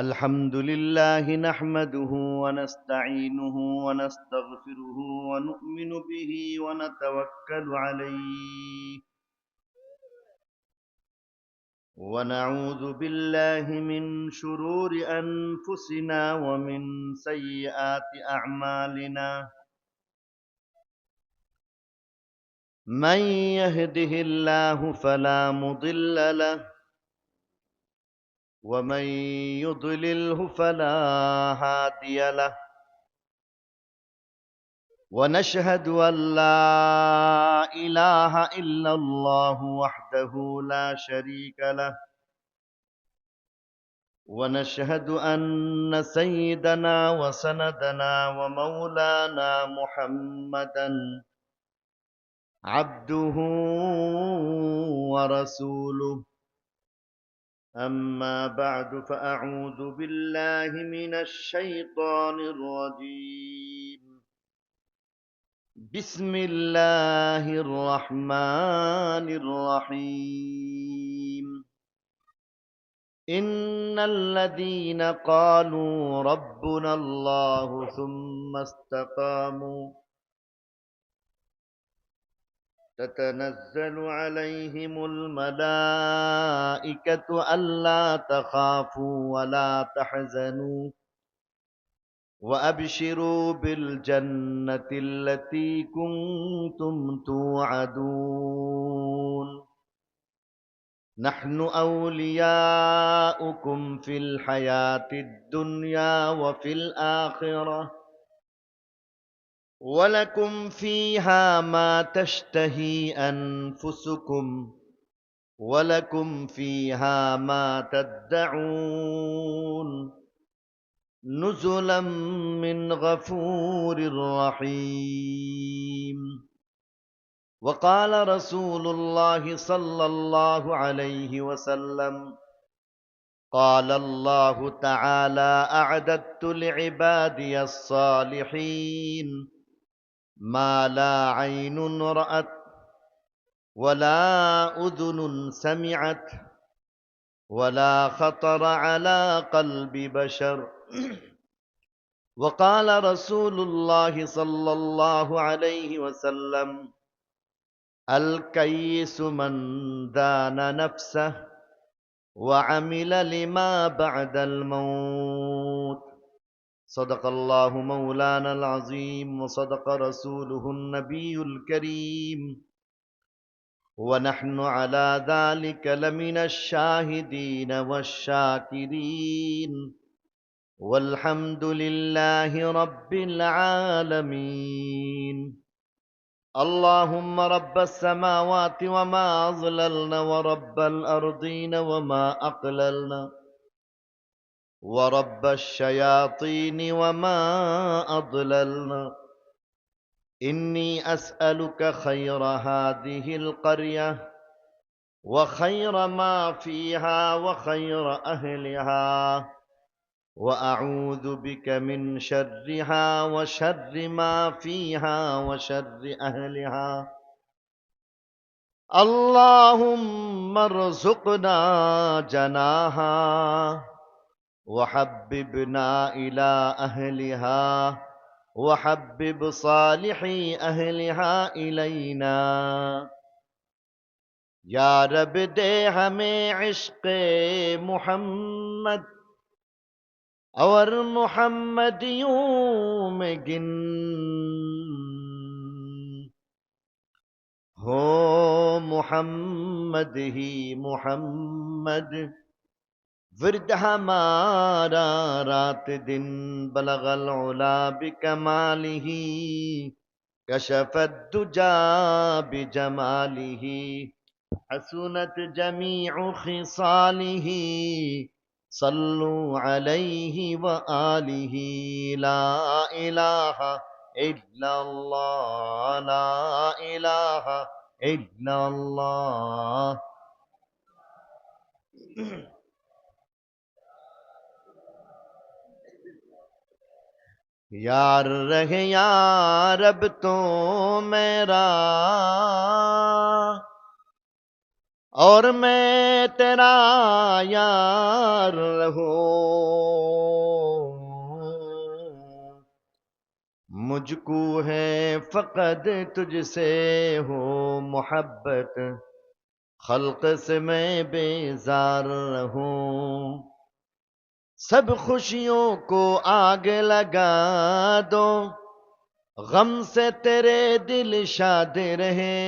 الحمد لله نحمده ونستعينه ونستغفره ونؤمن به ونتوكل عليه ونعوذ بالله من شرور أنفسنا ومن سيئات أعمالنا من يهده الله فلا مضل له ومن يضلله فلا هادي له ونشهد أن لا إله إلا الله وحده لا شريك له ونشهد أن سيدنا وسندنا ومولانا محمدا عبده ورسوله أما بعد فأعوذ بالله من الشيطان الرجيم بسم الله الرحمن الرحيم إن الذين قالوا ربنا الله ثم استقاموا تتنزل عليهم الملائكة ألا تخافوا ولا تحزنوا وأبشروا بالجنة التي كنتم توعدون نحن أولياؤكم في الحياة الدنيا وفي الآخرة ولكم فيها ما تشتهي أنفسكم ولكم فيها ما تدعون نزلا من غفور رحيم وقال رسول الله صلى الله عليه وسلم قال الله تعالى أعددت لعبادي الصالحين ما لا عين رأت ولا أذن سمعت ولا خطر على قلب بشر وقال رسول الله صلى الله عليه وسلم الكيس من دان نفسه وعمل لما بعد الموت صدق الله مولانا العظيم وصدق رسوله النبي الكريم ونحن على ذلك لمن الشاهدين والشاكرين والحمد لله رب العالمين اللهم رب السماوات وما أظللنا ورب الأرضين وما أقللنا ورب الشياطين وما أضللنا إني أسألك خير هذه القرية وخير ما فيها وخير أهلها وأعوذ بك من شرها وشر ما فيها وشر أهلها اللهم ارزقنا جناها وحببنا إلى أهلها وحبب صالحي أهلها إلينا या रब दे हमें इश्क़ मोहम्मद और मोहम्मदियों में गिन हो मोहम्मद ही मोहम्मद विरद हमारा रात दिन बलगल उला बिकमालिही कशफत दुजा बिजमालिही हसनत जमीउ खिसालिही सल्लु अलैहि व आलिही ला इलाहा इल्लल्लाह ला इलाहा इल्लल्लाह यार रहे यार अब तो मेरा और मैं तेरा यार रहूं। मुझको है फकत तुझसे हो मोहब्बत, खल्क से मैं बेजार रहूं। सब खुशियों को आग लगा दो, गम से तेरे दिल शाद रहे।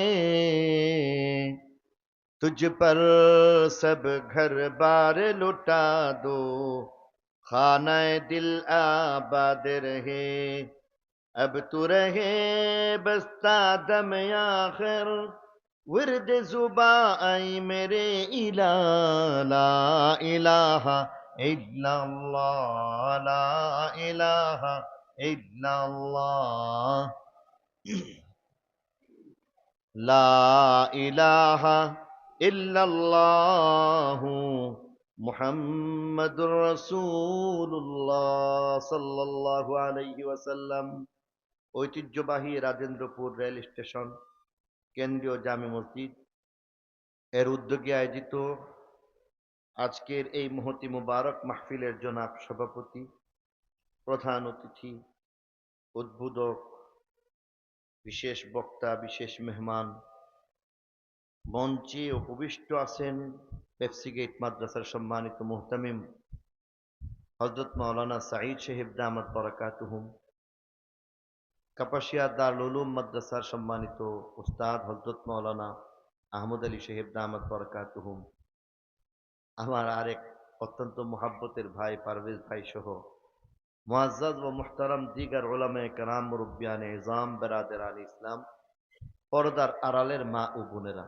तुझ पर सब घर बार लुटा दो, खाना दिल आबाद रहे। अब तू रहे बस्ता दम आखिर, विर्द जुबा आई मेरे इला। ला इलाहा इल्लल्लाह, ला इलाहा इल्लल्लाह, ला इलाहा इल्लल्लाहु মুহাম্মাদুর রাসূলুল্লাহ সাল্লাল্লাহু আলাইহি ওয়াসাল্লাম। ঐতিহ্যবাহী রাজেন্দ্রপুর রেল স্টেশন কেন্দ্রীয় জামে মসজিদ এর উদ্যোগে আয়োজিত আজকের এই মহতি মুবারক মাহফিলের জনাব সভাপতি, প্রধান অতিথি, উদ্বোধক, বিশেষ বক্তা, বিশেষ মেহমান, মঞ্চে উপবিষ্ট আছেন পেপসিগেট মাদ্রাসার সম্মানিত মুহতামিম হযরত মাওলানা সাঈদ সাহেব দামাত বারাকাতুহুম, কাপাসিয়া দারুল উলুম মাদ্রাসার সম্মানিত উস্তাদ হযরত মাওলানা আহমদ আলী সাহেব দামাত বারাকাতুহুম, আমার আরেক অত্যন্ত মুহাব্বতের ভাই পারভেজ ভাই সহ মুআজ্জাজ ও মুহতারাম দিগার উলামায়ে কেরাম, মুরব্বিয়ানে ইজাম, বেরাদারান ইসলাম, পর্দার আড়ালের মা ও বোনেরা,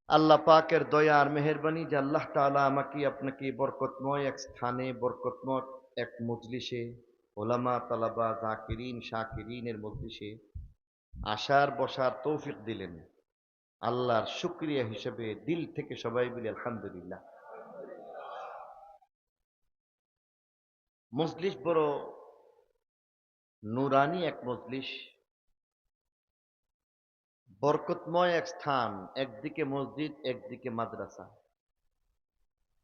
আল্লাহ পাকের দয়া আর মেহেরবানি যে আল্লাহ তাআলা আমাকে আপনাকে বরকতময় এক স্থানে, বরকতময় এক মজলিসে, ওলামা তালাবা জাকিরিন শাকিরিনের মজলিসে আসার বসার তৌফিক দিলেন। আল্লাহর শুকরিয়া হিসেবে দিল থেকে সবাই বলি আলহামদুলিল্লাহ। মজলিস বড় নুরানি এক মজলিস, বরকতময় এক স্থান। একদিকে মসজিদ, একদিকে মাদ্রাসা।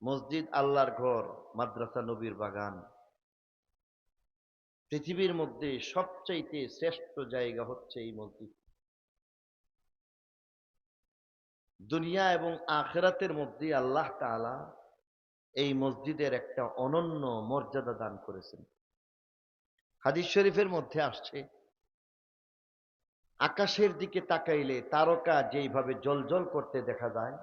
মসজিদ আল্লাহর ঘর, মাদ্রাসা নবীর বাগান। পৃথিবীর মধ্যে সবচাইতে শ্রেষ্ঠ জায়গা হচ্ছে এই মসজিদ। দুনিয়া এবং আখিরাতের মধ্যে আল্লাহ তাআলা এই মসজিদের একটা অনন্য মর্যাদা দান করেছেন। হাদিস শরীফের মধ্যে আসছে, আকাশের দিকে তাকাইলে তারকা যেইভাবে জ্বলজ্বল করতে দেখা যায়,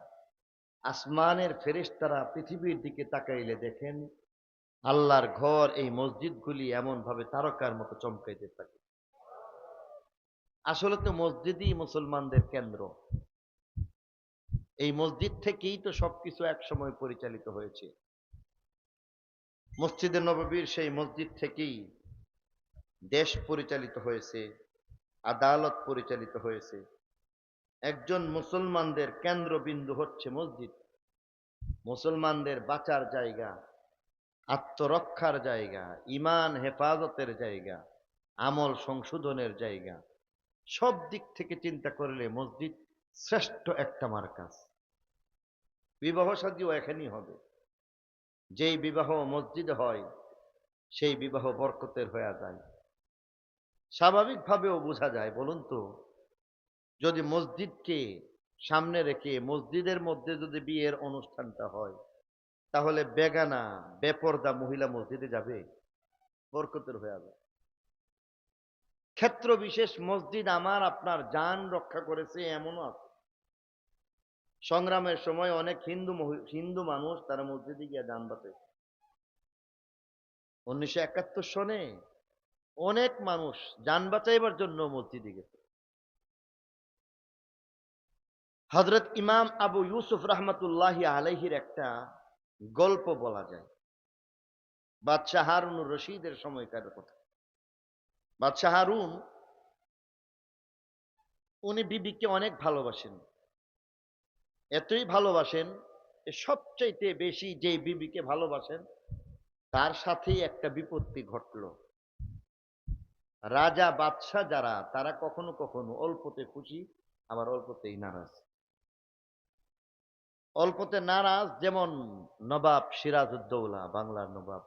আসমানের ফেরেশতারা পৃথিবীর দিকে তাকাইলে দেখেন আল্লাহর ঘর এই মসজিদগুলি এমন ভাবে তারকার মতো চমকাইতে থাকে। আসলে তো মসজিদই মুসলমানদের কেন্দ্র। এই মসজিদ থেকেই তো সবকিছু একসময় পরিচালিত হয়েছে। মসজিদে নববীর সেই মসজিদ থেকেই দেশ পরিচালিত হয়েছে, আদালত পরিচালিত হয়েছে। একজন মুসলমানদের কেন্দ্রবিন্দু হচ্ছে মসজিদ। মুসলমানদের বাঁচার জায়গা, আত্মরক্ষার জায়গা, ঈমান হেফাজতের জায়গা, আমল সংশোধনের জায়গা। সব দিক থেকে চিন্তা করলে মসজিদ শ্রেষ্ঠ একটা মার্কাজ। বিবাহ শাদীও এখানেই হবে। যেই বিবাহ মসজিদে হয় সেই বিবাহ বরকতের হয়ে যায়। স্বাভাবিকভাবেও বোঝা যায়, বলুন তো, যদি মসজিদকে সামনে রেখে মসজিদের মধ্যে যদি বিয়ের অনুষ্ঠানটা হয়, তাহলে বেগানা বেপরদা মহিলা মসজিদে যাবে? বরকতের হয়ে যায়। ক্ষেত্র বিশেষ মসজিদ আমার আপনার জান রক্ষা করেছে এমনও আছে। সংগ্রামের সময় অনেক হিন্দু মানুষ তারা মসজিদে গিয়ে জান বাঁচাইছে। 1971 সনে অনেক মানুষ জান বাঁচাইবার জন্য মসজিদে গেছে। হযরত ইমাম আবু ইউসুফ রাহমাতুল্লাহি আলাইহির একটা গল্প বলা যায়, বাদশাহ হারুনুর রশিদের সময়কার কথা। বাদশাহ হারুন উনি বিবিকে অনেক ভালোবাসেন। এতই ভালোবাসেন, সবচাইতে বেশি যে বিবিকে ভালোবাসেন তার সাথেই একটা বিপত্তি ঘটল। রাজা বাদশাহ যারা, তারা কখনো কখনো অল্পতে খুশি, আবার অল্পতেই নারাজ। অল্পতে নারাজ, যেমন নবাব সিরাজউদ্দৌলা, বাংলার নবাব।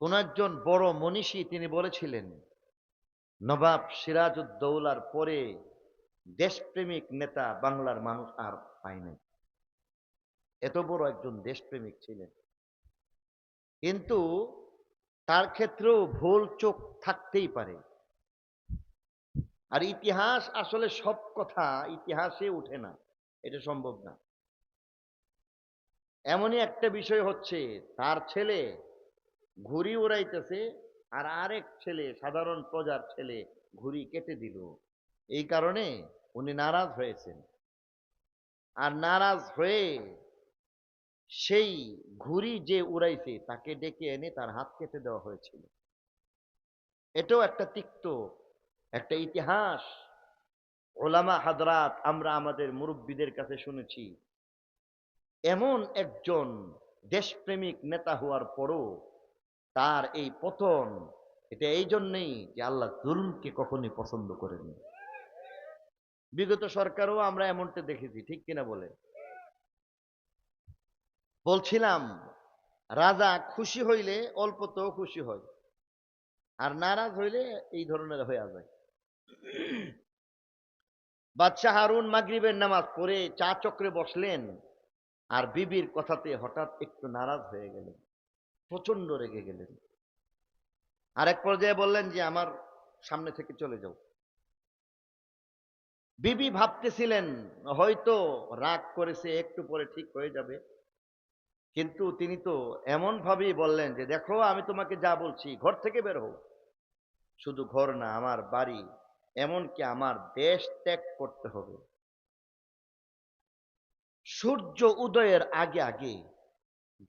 কোন একজন বড় মনীষী তিনি বলেছিলেন, নবাব সিরাজউদ্দৌলার পরে দেশপ্রেমিক নেতা বাংলার মানুষ আর পায় নাই। এত বড় একজন দেশপ্রেমিক ছিলেন, কিন্তু তার ক্ষেত্রেও ভুল চোখ থাকতেই পারে। আর ইতিহাস আসলে সব কথা ইতিহাসে উঠে না, এটা সম্ভব না। এমনই একটা বিষয় হচ্ছে, তার ছেলে ঘুড়ি উড়াইতেছে, আর আরেক ছেলে, সাধারণ প্রজার ছেলে, ঘুড়ি কেটে দিল। এই কারণে উনি নারাজ হয়েছেন। আর নারাজ হয়ে সেই ঘুড়ি যে উড়াইছে তাকে ডেকে এনে তার হাত কেটে দেওয়া হয়েছিল। এটাও একটা তিক্ত একটা ইতিহাস। ওলামা হাদরাত, আমরা আমাদের মুরব্বীদের কাছে শুনেছি, এমন একজন দেশপ্রেমিক নেতা হওয়ার পরও তার এই পতন, এটা এই জন্যেই যে আল্লাহ জুলমকে কখনই পছন্দ করেনি। বিগত সরকারও আমরা এমনটা দেখেছি, ঠিক কিনা বলে? বলছিলাম, রাজা খুশি হইলে অল্পতেও খুশি হয়, আর নারাজ হইলে এই ধরনের হয়ে যায়। বাদশাহ হারুন মাগরিবের নামাজ পড়ে চা চক্রে বসলেন, আর বিবির কথাতে হঠাৎ একটু নারাজ হয়ে গেলেন, প্রচন্ড রেগে গেলেন। আরেক পর্যায়ে বললেন যে আমার সামনে থেকে চলে যাও। বিবি ভাবতেছিলেন হয়তো রাগ করেছে, একটু পরে ঠিক হয়ে যাবে, কিন্তু তিনি তো এমন ভাবেই বললেন যে দেখো, আমি তোমাকে যা বলছি, ঘর থেকে বের হও। শুধু ঘর না, আমার বাড়ি, এমনকি আমার দেশ ত্যাগ করতে হবে। সূর্য উদয়ের আগে আগে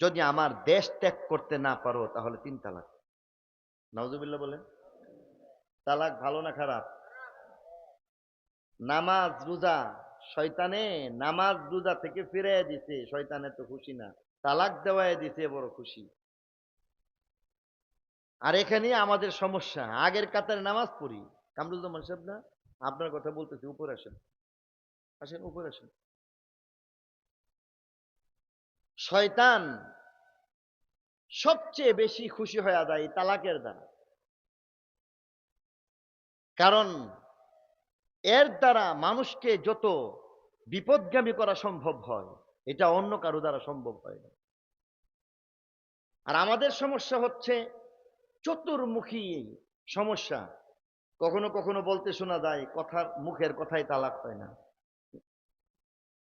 যদি আমার দেশ ত্যাগ করতে না পারো, তাহলে 3 তালাক। নাউজুবিল্লাহ বলেন। তালাক ভালো না খারাপ? নামাজ রোজা, শয়তানে নামাজ রোজা থেকে ফিরে দিছে, শয়তানে তো খুশি না, তালাক দেওয়ায় দিছে বড় খুশি। আর এখানে আমাদের সমস্যা, আগের কাতারে নামাজ পড়ি। কামরুজ্জামান সাহেব না, আপনার কথা বলতেছি, উপরে আসেন, আসেন উপরে আসেন। শয়তান সবচেয়ে বেশি খুশি হয়ে যায় তালাকের দ্বারা, কারণ এর দ্বারা মানুষকে যত বিপদগামী করা সম্ভব হয়, এটা অন্য কারো দ্বারা সম্ভব হয় না। আর আমাদের সমস্যা হচ্ছে চতুর্মুখী সমস্যা। কখনো কখনো বলতে শোনা যায়, কথার মুখের কথাই তালাক হয় না।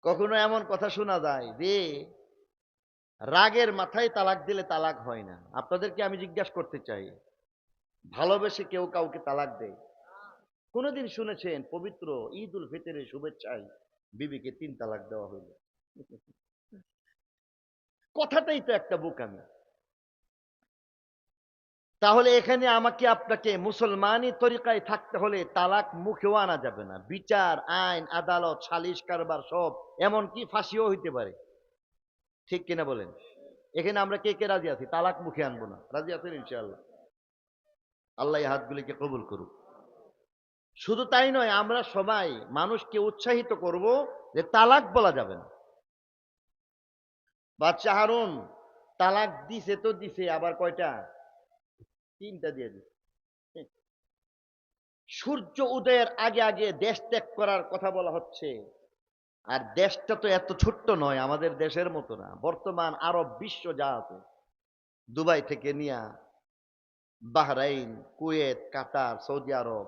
কখনো এমন কথা শোনা যায় যে রাগের মাথায় তালাক দিলে তালাক হয় না। আপনাদেরকে আমি জিজ্ঞাসা করতে চাই, ভালোবেসে কেউ কাউকে তালাক দেয়? কোনদিন শুনেছেন পবিত্র ঈদ উল ফিতরের শুভেচ্ছায় বিবিকে 3 তালাক দেওয়া হইল? কথাটাই তো একটা বোকামি। তাহলে এখানে আমাকে আপনাকে মুসলমানি তরিকায় থাকতে হলে তালাক মুখেও আনা যাবে না, বিচার আইন আদালত সালিশ কারবার সব, এমনকি ফাঁসিও হইতে পারে। ঠিক কিনা বলেন? এখানে আমরা কে কে রাজি আছি তালাক মুখে আনবো না? রাজি আছেন ইনশাআল্লাহ? আল্লাহ এই হাতগুলিকে কবুল করুক। শুধু তাই নয়, আমরা সবাই মানুষকে উৎসাহিত করব যে তালাক বলা যাবে না। বাদশাহ হারুন তালাক দিছে তো দিছে, আবার কয়টা? 3টা দিয়ে দিছে। সূর্য উদয়ের আগে আগে দেশ ত্যাগ করার কথা বলা হচ্ছে। আর দেশটা তো এত ছোট্ট নয়, আমাদের দেশের মতো না। বর্তমান আরব বিশ্ব যা আছে, দুবাই থেকে নিয়া বাহরাইন, কুয়েত, কাতার, সৌদি আরব,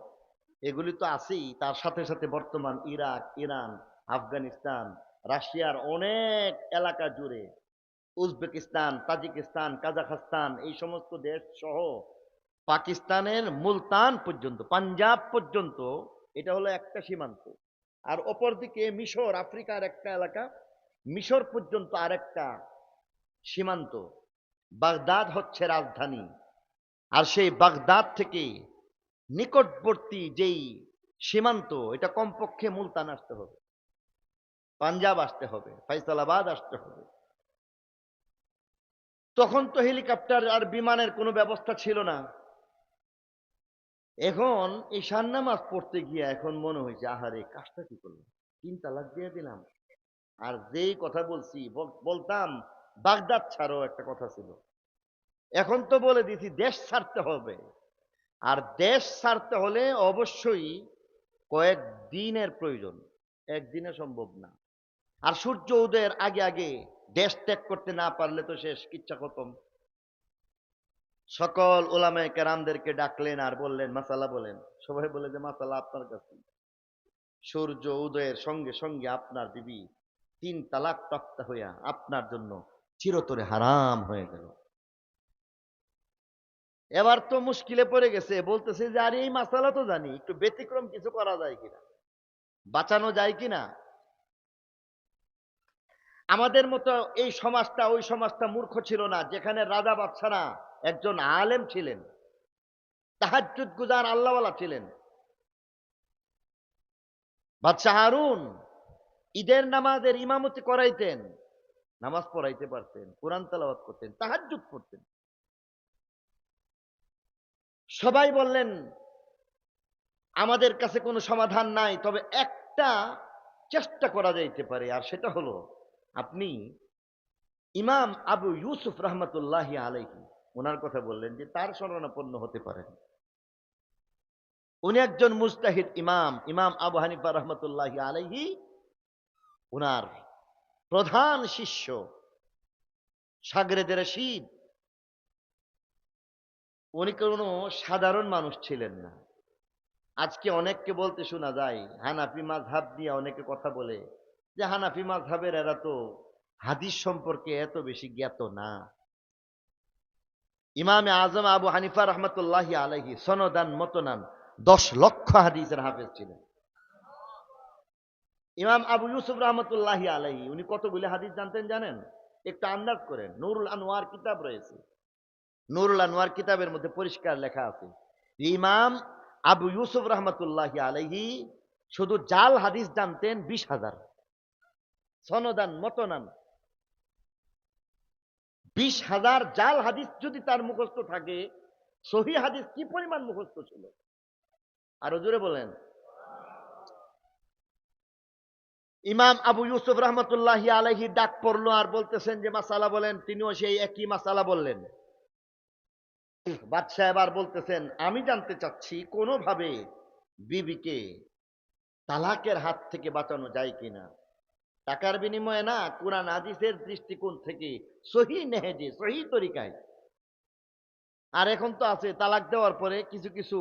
এগুলি তো আছেই। তার সাথে সাথে বর্তমান ইরাক, ইরান, আফগানিস্তান, রাশিয়ার অনেক এলাকা জুড়ে, উজবেকিস্তান, তাজিকিস্তান, কাজাখস্তান, এই সমস্ত দেশ সহ পাকিস্তানের মুলতান পর্যন্ত, পাঞ্জাব পর্যন্ত, এটা হলো একটা সীমান্ত। আর অপরদিকে মিশর, আফ্রিকার একটা এলাকা, মিশর পর্যন্ত আরেকটা সীমান্ত। বাগদাদ হচ্ছে রাজধানী। আর সেই বাগদাদ থেকে নিকটবর্তী যেই সীমান্ত, এটা কমপক্ষে মুলতান আসতে হবে, পাঞ্জাব আসতে হবে, ফাইসালাবাদ আসতে হবে। তখন তো হেলিকপ্টার আর বিমানের কোনো ব্যবস্থা ছিল না। এখন ঈশান নামাজ পড়তে গিয়ে এখন মনে হয়েছে, আহারে কাজটা কি করলাম, 3 তালাক দিয়ে দিলাম। আর যেই কথা বলছি বলতাম বাগদাদ ছাড়ো একটা কথা ছিল, এখন তো বলে দিছি দেশ ছাড়তে হবে। আর দেশ ছাড়তে হলে অবশ্যই কয়েক দিনের প্রয়োজন, একদিনে সম্ভব না। আর সূর্য উদয়ের আগে আগে দেশ ত্যাগ করতে না পারলে তো শেষ, কিচ্ছা খতম। সকল ওলামায়ে কেরামদেরকে ডাকলেন আর বললেন মাসালা বলেন। সবাই বলে যে মাসালা আপনার কাছে। সূর্য উদয়ের সঙ্গে সঙ্গে আপনার বিবি 3 তালাক প্রাপ্ত হইয়া আপনার জন্য চিরতরে হারাম হয়ে গেল। এবার তো মুশকিলে পড়ে গেছে, বলতেছে যে আরে এই মাসালা তো জানি, একটু ব্যতিক্রম কিছু করা যায় কিনা, বাঁচানো যায় কিনা। আমাদের মতো এই সমাজটা ওই সমাজটা মূর্খ ছিল না, যেখানে রাজা বাদশারা একজন আলেম ছিলেন, তাহাজ্জুদ গুজার আল্লাহওয়ালা ছিলেন। বাদশাহ হারুন ঈদের নামাজের ইমামতি করাইতেন, নামাজ পড়াইতে পারতেন, কোরআন তেলাওয়াত করতেন, তাহাজ্জুদ পড়তেন। সবাই বললেন আমাদের কাছে কোনো সমাধান নাই, তবে একটা চেষ্টা করা যাইতে পারে, আর সেটা হলো আপনি ইমাম আবু ইউসুফ রহমতুল্লাহি আলাইহি, ওনার কথা বললেন যে তার শরণাপন্ন হতে পারেন। উনি একজন মুজতাহিদ ইমাম, ইমাম আবু হানিফা রহমতুল্লাহি আলাইহি উনার প্রধান শিষ্য, শাগরেদের রশিদ। উনি কোনো সাধারণ মানুষ ছিলেন না। আজকে অনেককে বলতে শোনা যায়, হানাফি মাযহাব নিয়ে অনেকে কথা বলে যে হানাফি মাযহাবের এরা তো হাদিস সম্পর্কে এত বেশি জ্ঞাত না। ইমামে আজম আবু হানিফা রহমতুল্লাহি আলাইহি সনদান মতনান 10 লক্ষ হাদিসের হাফেজ ছিলেন। ইমাম আবু ইউসুফ রহমতুল্লাহি আলাইহি উনি কতগুলি হাদিস জানতেন জানেন? একটু আন্দাজ করেন। নুরুল আনোয়ার কিতাব রয়েছে, নুরুল আনোয়ার কিতাবের মধ্যে পরিষ্কার লেখা আছে ইমাম আবু ইউসুফ রহমতুল্লাহি আলাইহি শুধু জাল হাদিস জানতেন 20,000 সনদান মতনান। 20,000 জাল হাদিস যদি তার মুখস্থ থাকে, সহিহ হাদিস কি পরিমাণ মুখস্থ ছিল? আরো জোরে বলেন। ইমাম আবু ইউসুফ রহমতুল্লাহি আলাইহি ডাক পড়লো আর বলতেছেন যে মাসালা বলেন। তিনিও সেই একই মাসালা বললেন। বাদশাহ এবার বলতেছেন আমি জানতে চাচ্ছি কোনোভাবে বিবিকে তালাকের হাত থেকে বাঁচানো যায় কিনা। টাকার বিনিময়ে না, কুরআন হাদিসের দৃষ্টিকোণ থেকে সহি নেহেজে সহি তরিকায়। আর এখন তো আছে তালাক দেওয়ার পরে কিছু কিছু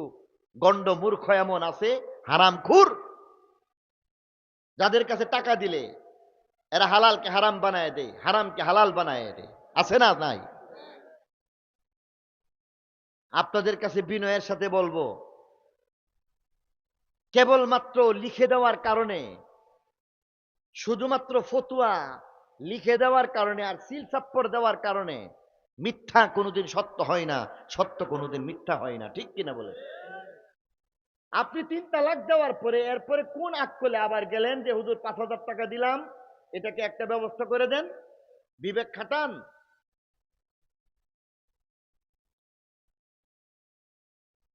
গন্ড মূর্খ এমন আছে, হারামখোর, যাদের কাছে টাকা দিলে এরা হালালকে হারাম বানায় দেয়, হারামকে হালাল বানায় দেয়। আছে না? নাই? আপনাদের কাছে বিনয়ের সাথে বলবো, কেবলমাত্র লিখে দেওয়ার কারণে, শুধুমাত্র ফতুয়া লিখে দেওয়ার কারণে আর সিল চাপ্পর দেওয়ার কারণে মিথ্যা কোনোদিন সত্য হয় না, সত্য কোনোদিন মিথ্যা হয় না। ঠিক কিনা বলে? আপনি 3 তালাক দেওয়ার পরে এরপরে কোন আকলে আবার গেলেন যে হুজুর 5,000 টাকা দিলাম, এটাকে একটা ব্যবস্থা করে দেন? বিবেক খাটান।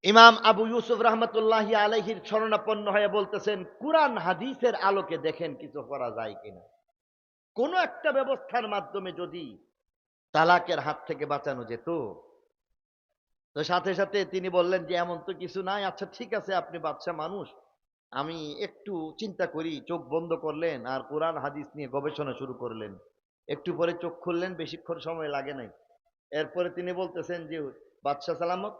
ইমাম আবু ইউসুফ রহমতুল্লাহি আলাইহির শরণাপন্ন হয়ে বলতেছেন কুরআন হাদিসের আলোকে দেখেন কিছু করা যায় কিনা। কোন একটা ব্যবস্থার মাধ্যমে যদি তালাকের হাত থেকে বাঁচানো যেত। তো সাথে সাথে তিনি বললেন যে এমন তো কিছু নাই। আচ্ছা ঠিক আছে, আপনি বাদশা মানুষ, আমি একটু চিন্তা করি। চোখ বন্ধ করলেন আর কোরআন হাদিস নিয়ে গবেষণা শুরু করলেন। একটু পরে চোখ খুললেন, বেশিক্ষণ সময় লাগে নাই। এরপরে তিনি বলতেছেন যে বাদশা সালামত,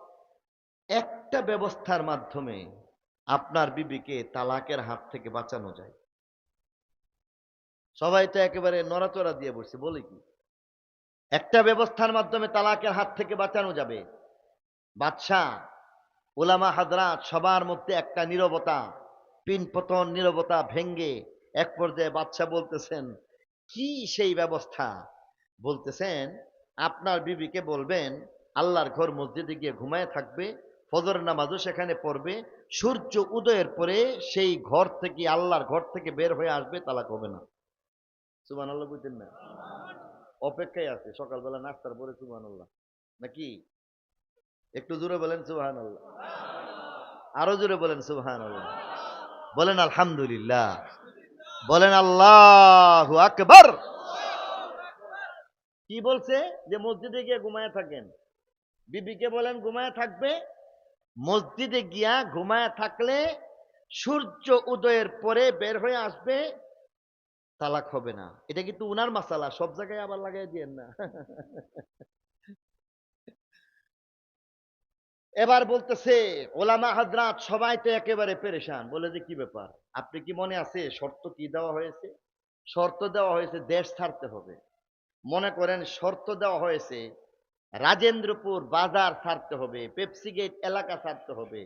একটা ব্যবস্থার মাধ্যমে আপনার বিবিকে তালাকের হাত থেকে বাঁচানো যায়। সবাই তো একেবারে নড়াচড়া দিয়ে বসছে, বলে কি একটা ব্যবস্থার মাধ্যমে তালাকের হাত থেকে বাঁচানো যাবে? বাদশাহ, ওলামা হাজরাত সবার মধ্যে একটা নীরবতা, পিনপতন নীরবতা ভেঙ্গে এক পর্যায়ে বাদশাহ বলতেছেন কি সেই ব্যবস্থা? বলতেছেন আপনার বিবিকে বলবেন আল্লাহর ঘর মসজিদে গিয়ে ঘুমায় থাকবে, ফজর নামাজও সেখানে পড়বে, সূর্য উদয়ের পরে সেই ঘর থেকে, আল্লাহর ঘর থেকে বের হয়ে আসবে, তালাক হবে না। সুবহানাল্লাহ বুঝছেন না? অপেক্ষায় আছে সকালবেলা নাস্তার পরে। সুবহানাল্লাহ নাকি? একটু জোরে বলেন সুবহানাল্লাহ। আরো জোরে বলেন সুবহানাল্লাহ। বলেন আলহামদুলিল্লাহ। বলেন আল্লাহু আকবার। কি বলছে? যে মসজিদে গিয়ে ঘুমায় থাকেন। বিবিকে বলেন ঘুমায় থাকবে। মসজিদে গিয়া ঘুমায় থাকলে সূর্য উদয়ের পরে বের হয়ে আসবে, তালাক হবে না। এটা কিন্তু উনার মাসালা, সব জায়গায় আবার লাগাই দিয়েন না। এবার বলতেছে ওলামা হাজরাত সবাই তো একেবারে পেরেশান, বলে যে কি ব্যাপার, আপনি কি মনে আছে শর্ত কি দেওয়া হয়েছে? শর্ত দেওয়া হয়েছে দেশ ছাড়তে হবে। মনে করেন শর্ত দেওয়া হয়েছে রাজেন্দ্রপুর বাজার ছাড়তে হবে, পেপসি গেট এলাকা ছাড়তে হবে।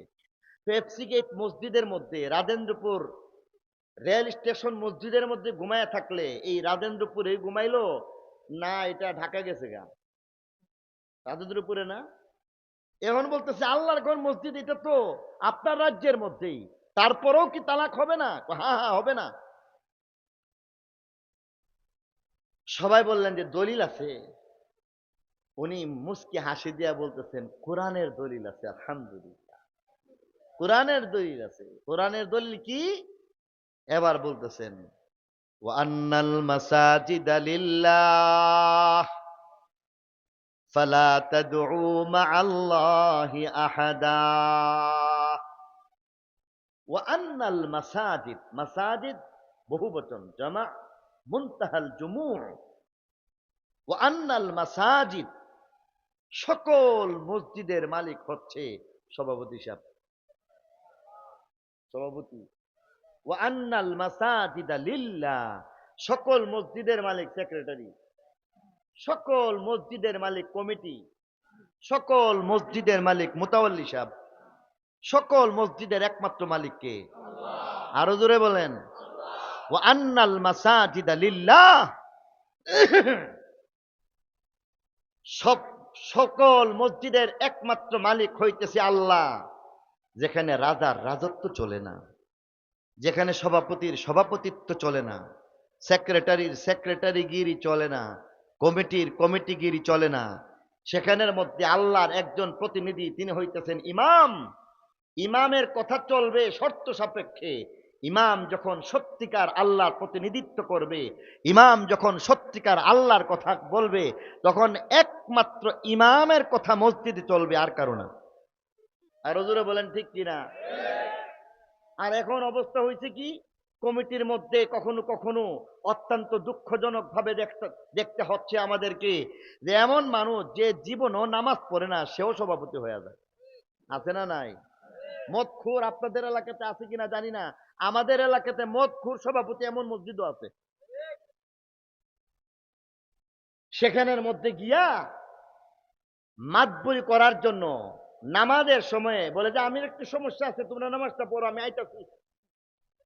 পেপসি গেট মসজিদের মধ্যে, রাজেন্দ্রপুর রেল স্টেশন মসজিদের মধ্যে ঘুমায় থাকলে এই রাজেন্দ্রপুরে ঘুমাইলো না, এটা ঢাকা গেছে গা, রাজেন্দ্রপুরে না। এখন বলতেছে আল্লাহর ঘর মসজিদ, এটা তো আপনার রাজ্যের মধ্যেই, তারপরেও কি তালাক হবে না? হ্যাঁ হ্যাঁ হবে না। সবাই বললেন যে দলিল আছে। উনি মুস্কি হাসি দিয়া বলতেছেন কোরআনের দলিল আছে, আলহামদুলিল্লাহ কোরআনের দলিল আছে। কোরআনের দলিল কি? এবার বলতেছেন ওয়ান্নাল মাসাজিদা লিল্লাহ ফালা তাদউ মাআল্লাহি আহাদা। ওয়ান্নাল মাসাজিদ, মাসাজিদ বহুবচন, জামা মুনতাহাল জুমু'। ওয়ান্নাল মাসাজিদ, সকল মসজিদের মালিক হচ্ছে সভাপতি সাহেব, সভাপতি। ওয়ান্নাল মাসাজিদা লিল্লাহ, সকল মসজিদের মালিক সেক্রেটারি, সকল মসজিদের মালিক কমিটি, সকল মসজিদের মালিক মুতাওয়াল্লি সাহেব, সকল মসজিদের একমাত্র মালিককে। আরো জোরে বলেন ওয়ান্নাল মাসাজিদা লিল্লাহ। সব সকল মসজিদের একমাত্র মালিক হইতেছে আল্লাহ। যেখানে রাজার রাজত্ব চলে না, যেখানে সভাপতির সভাপতিত্ব চলে না, সেক্রেটারির সেক্রেটারিগিরি চলে না, কমিটির কমিটিগিরি চলে না, সেখানের মধ্যে আল্লাহর একজন প্রতিনিধি, তিনি হইতেছেন ইমাম। ইমামের কথা চলবে শর্ত সাপেক্ষে। ইমাম যখন সত্যিকার আল্লাহর প্রতিনিধিত্ব করবে, ইমাম যখন সত্যিকার আল্লাহর কথা বলবে, তখন একমাত্র ইমামের কথা মসজিদে চলবে, আর কারো না। আর হুজুরে বলেন ঠিক কিনা? আর এখন অবস্থা হয়েছে কি, কমিটির মধ্যে কখনো কখনো অত্যন্ত দুঃখজনক ভাবে দেখতে হচ্ছে আমাদেরকে যে এমন মানুষ যে জীবনও নামাজ পড়ে না, সেও সভাপতি হয়ে যায়। আছে না নাই? মদখোর আপনাদের এলাকাতে আছে কিনা জানি না, আমাদের এলাকাতে মদখোর সভাপতি এমন মসজিদও আছে। সেখানের মধ্যে গিয়া মাতবরি করার জন্য নামাজের সময়ে বলে যে আমি একটু সমস্যা আছে, তোমরা নামাজটা পড়ো, আমি আইতাছি,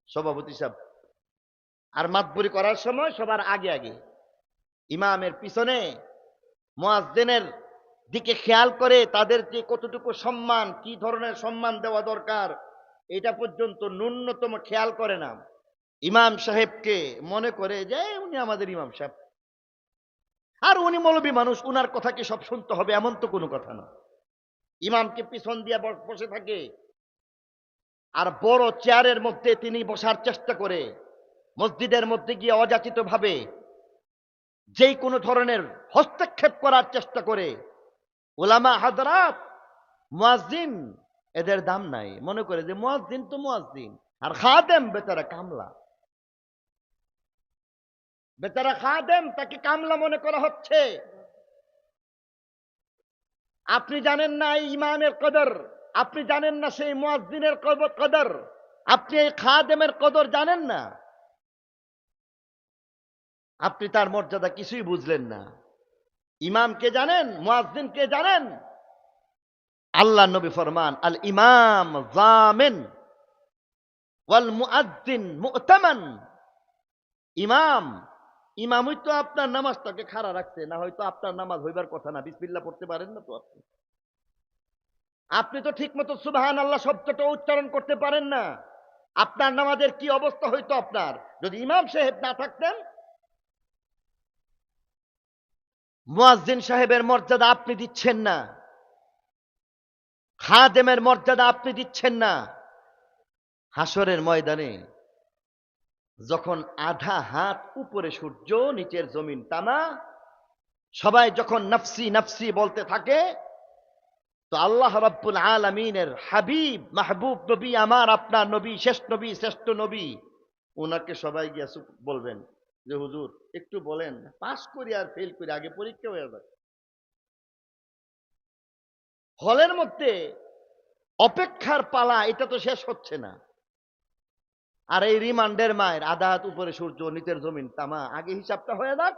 সভাপতি সাহেব। আর মাতবরি করার সময় সবার আগে আগে ইমামের পিছনে মুয়াজ্জিনের দিকে খেয়াল করে তাদের যে কতটুকু সম্মান, কি ধরনের সম্মান দেওয়া দরকার, এটা পর্যন্ত ন্যূনতম খেয়াল করে না। ইমাম সাহেবকে মনে করে যে উনি আমাদের ইমাম সাহেব, আর উনি মৌলবী মানুষ, উনার কথা কি সব শুনতে হবে এমন তো কোনো কথা না। ইমামকে পিছন দিয়ে বসে থাকে, আর বড় চেয়ারের মধ্যে তিনি বসার চেষ্টা করে মসজিদের মধ্যে গিয়ে অযাচিত ভাবে যেই কোনো ধরনের হস্তক্ষেপ করার চেষ্টা করে। ওলামা হাজরাত, মুয়াজ্জিন এদের দাম নাই, মনে করে যে মুয়াজ্জিন তো মুয়াজ্জিন, আর খাদেম বেচারা কামলা, বেচারা খাদেম, তাকে কামলা মনে করা হচ্ছে। আপনি জানেন না এই ইমামের কদর, আপনি জানেন না সেই মুয়াজ্জিনের কদর, আপনি এই খাদেমের কদর জানেন না, আপনি তার মর্যাদা কিছুই বুঝলেন না। ইমামকে জানেন, মুয়াজ্জিনকে জানেন? আল্লাহ নবী ফরমান আল ইমাম জামিন ওয়াল মুআজ্জিন মু'তামান। ইমাম, ইমামই তো আপনার নামাজটাকে খাড়া রাখছে, না হয়তো আপনার নামাজ হইবার কথা না, বিসমিল্লাহ পড়তে পারেন না তো আপনি, আপনি তো ঠিক মতো সুবহানাল্লাহ শব্দটা উচ্চারণ করতে পারেন না। আপনার নামাজের কি অবস্থা হইতো আপনার যদি ইমাম সাহেব না থাকতেন? মুয়াজ্জিন সাহেবের মর্যাদা আপনি দিচ্ছেন না, খাদেমের মর্যাদা আপনি দিচ্ছেন না। হাসরের ময়দানে যখন আধা হাত উপরে সূর্য, নিচের জমিন তামা, সবাই যখন নফসি নফসি বলতে থাকে, তো আল্লাহ রাব্বুল আলামিনের হাবিব মাহবুব নবী, আমার আপনার নবী, শেষ নবী, শ্রেষ্ঠ নবী, ওনাকে সবাই গিয়ে বলবেন যে হুজুর একটু বলেন, পাস করি আর ফেল করি, আগে পরীক্ষা হয়ে যাবে। হলের মধ্যে অপেক্ষার পালা, এটা তো শেষ হচ্ছে না। আর এই রিমান্ডের মায়ের আধা হাত উপরে সূর্য, নিচের জমিন তামা, আগে হিসাবটা হয়ে যাক।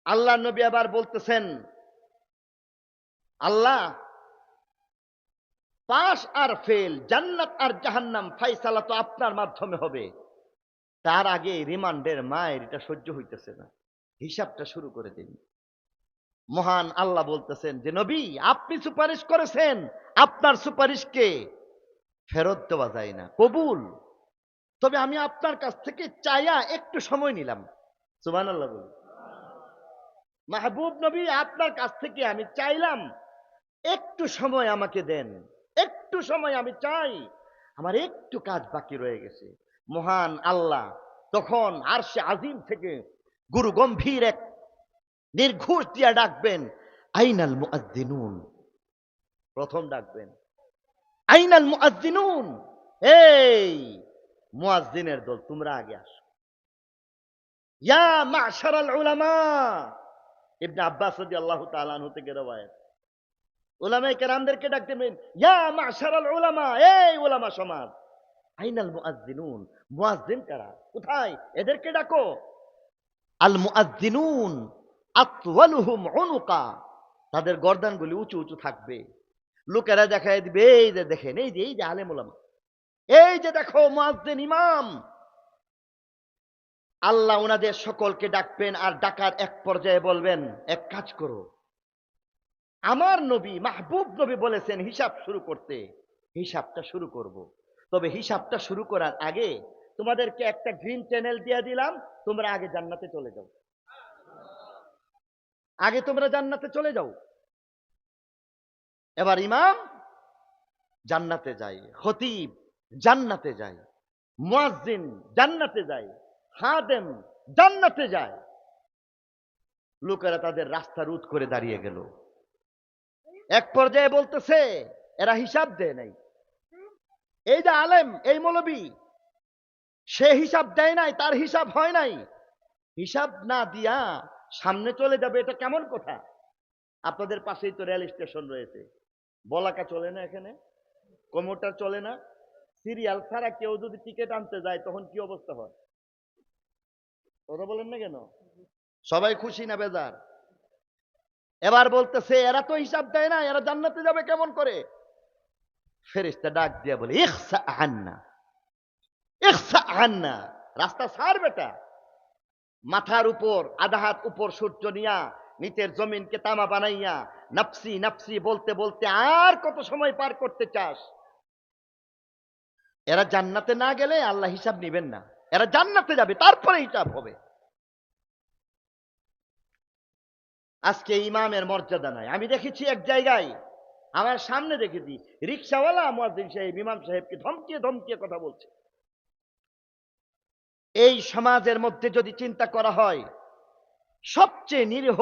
আল্লাহ নবী আবার বলতেছেন, আল্লাহ পাস আর ফেল, জান্নাত আর জাহান্নাম ফাইসালা তো আপনার মাধ্যমে হবে, তার আগে রিমান্ডের মায়ের এটা সহ্য হইতেছে না, হিসাবটা শুরু করে দিন। মহান আল্লাহ বলতেছেন যে নবী, আপনি সুপারিশ করেছেন, আপনার সুপারিশকে ফেরত দেওয়া যায় না, কবুল। তবে আমি আপনার কাছ থেকে চাইয়া একটু সময় নিলাম। সুবহানাল্লাহ বলি। মাহবুব নবী, আপনার কাছ থেকে আমি চাইলাম একটু সময় আমাকে দেন, একটু সময় আমি চাই, আমার একটু কাজ বাকি রয়ে গেছে। মহান আল্লাহ তখন আরশে আজিম থেকে গুরু গম্ভীর এক নির্ঘোষ দিয়া ডাকবেন, আইনাল মুআজ্জিনুন। প্রথম ডাকবেন, আইনাল মুআজ্জিনুন, এই মুয়াজ্জিনের দল, তোমরা আগে আসো। ইয়া মা'শারাল উলামা, ইবনে আব্বাস রাদিয়াল্লাহু তাআলা আনহু থেকে রওয়ায়াত, উলামায়ে কেরামদেরকে ডাক দেবেন, ইয়া মা'শারাল উলামা, এই উলামা সমাজ, আইনাল মুআজ্জিনুন, মুয়াজ্জিন কারা, কোথায়, এদেরকে ডাকো। আল মুআজ্জিনুন আতওয়ালুহুম উনুকা, তাদের গর্দানগুলি উঁচু উঁচু থাকবে। লোকেরা দেখায় দিবে, এই যে দেখেন, এই যে আলেম উলামা, এই যে দেখো মুয়াজ্জিন, ইমাম। আল্লাহ ওনাদের সকলকে ডাকবেন, আর ডাকার এক পর্যায়ে বলবেন, এক কাজ করো, আমার নবী মাহবুব নবী বলেছেন হিসাব শুরু করতে, হিসাবটা শুরু করব। তবে হিসাবটা শুরু করার আগে তোমাদেরকে একটা গ্রিন চ্যানেল দিয়ে দিলাম, তোমরা আগে জান্নাতে চলে যাও, আগে তোমরা জান্নাতে চলে যাও। এবার ইমাম জান্নাতে যায়, খতিব জান্নাতে যায়, মুয়াজ্জিন জান্নাতে যায়, খাদেম জান্নাতে যায়। লোকেরা তাদের রাস্তা রোধ করে দাঁড়িয়ে গেল। এক পর্যায়ে বলতেছে, এরা হিসাব দেয় নাই, এই যে আলেম, এই মৌলবী, সে হিসাব দেয় নাই, তার হিসাব হয় নাই, হিসাব না দিয়া সামনে চলে যাবে, এটা কেমন কথা? আপনাদের পাশেই তো রেল স্টেশন রয়েছে, বলাকা চলে না, এখানে কমোটার চলে না, সিরিয়াল ছাড়া কেউ যদি টিকিট আনতে যায় তখন কি অবস্থা হয়? কথা বলেন না কেন? সবাই খুশি না বেজার? এবার বলতেছে, এরা তো হিসাব দেয় না, এরা জান্নাতে যাবে কেমন করে? ফেরেশতা ডাক দিয়া বলে, ইখসা আন্না, ইখসা আন্না, রাস্তা ছাড় বেটা। মাথার উপর আধা হাত উপর সূর্য নিয়া, নিচের জমিনকে তামা বানাইয়া, নাফসি নাফসি বলতে বলতে আর কত সময় পার করতে চাস? এরা জান্নাতে না গেলে আল্লাহ হিসাব নিবেন না, এরা জান্নাতে যাবে, তারপরে হিসাব হবে। আজকে ইমামের মর্যাদা নাই। আমি দেখেছি এক জায়গায়, আমার সামনে দেখেছি, রিক্সাওয়ালা মুয়াজ্জিন সাহেব ইমাম সাহেবকে ধমকিয়ে ধমকিয়ে কথা বলছে। এই সমাজের মধ্যে যদি চিন্তা করা হয়, সবচেয়ে নিরীহ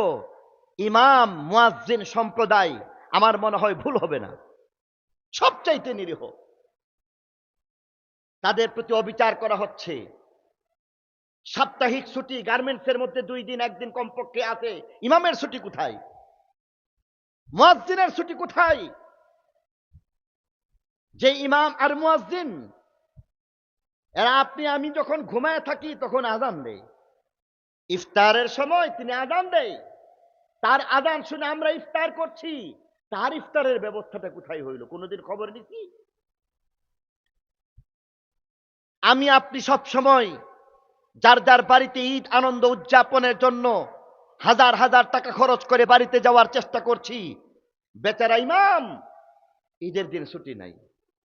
ইমাম মুয়াজ্জিন সম্প্রদায়, আমার মনে হয় ভুল হবে না, সবচাইতে নিরীহ। তাদের প্রতি অবিচার করা হচ্ছে। সাপ্তাহিক ছুটি গার্মেন্টসের মধ্যে 2 দিন 1 দিন কমপক্ষে আছে, ইমামের ছুটি কোথায়? মুয়াজ্জিনের ছুটি কোথায়? যে ইমাম আর মুয়াজ্জিন, এরা আপনি আমি যখন ঘুমায় থাকি তখন আযান দেয়, ইফতারের সময় তিনি আযান দেয়, তার আযান শুনে আমরা ইফতার করছি, তার ইফতারের ব্যবস্থাটা কোথায় হইল? কোনোদিন খবর নিছি? আমি আপনি সব সময় যার যার বাড়িতে ঈদ আনন্দ উদযাপনের জন্য হাজার হাজার টাকা খরচ করে বাড়িতে যাওয়ার চেষ্টা করছি, বেচারা ইমাম ঈদের দিন ছুটি নাই,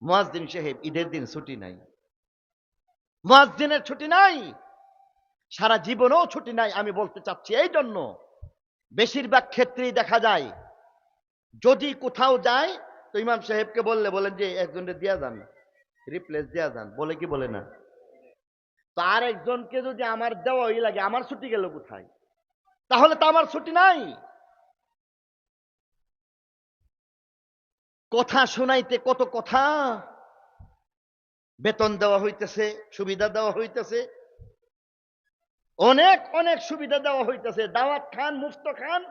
মুয়াজ্জিন সাহেব ঈদের দিন ছুটি নাই, মুয়াজ্জিনের ছুটি নাই, সারা জীবনেও ছুটি নাই। আমি বলতে চাচ্ছি, এই জন্য বেশিরভাগ ক্ষেত্রেই দেখা যায়, যদি কোথাও যায় তো ইমাম সাহেবকে বললে বলেন যে একজনকে দিয়া যান, রিপ্লেস দেয়া যান, বলে কি বলে না? তো আরেকজনকে যদি আমার দেওয়াই লাগে, আমার ছুটি গেল কোথায়? তাহলে তো আমার ছুটি নাই। কথা শোনাইতে কত কথা, বেতন দেওয়া হইতেছে, সুবিধা দেওয়া হইতেছে, অনেক অনেক সুবিধা দেওয়া হইতেছে, দাওয়াত খান, মুফত খান।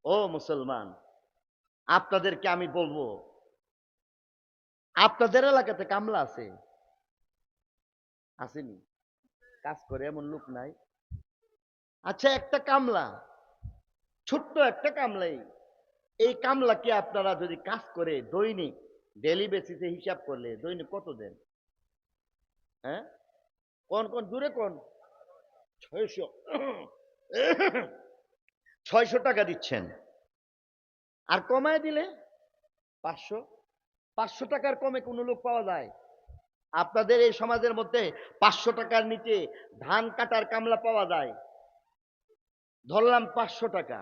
ও মুসলমান, আপনাদেরকে আমি বলবো, আপনাদের এলাকাতে কামলা আছে? আসেনি? কাজ করে এমন লোক নাই? আচ্ছা, একটা কামলা, ছোট্ট একটা কামলাই, এই কামলাকে আপনারা যদি কাজ করে দৈনিক ডেলি বেসিসে হিসাব করলে দৈনিক কত দেন? হ্যাঁ, কোন কোন দূরে কোন? 600। 600 টাকা দিচ্ছেন, আর কমায় দিলে 500। 500 টাকার কমে কোন লোক পাওয়া যায়? আপনাদের এই সমাজের মধ্যে 500 টাকার নিচে ধান কাটার কামলা পাওয়া যায়? ধরলাম 500 টাকা।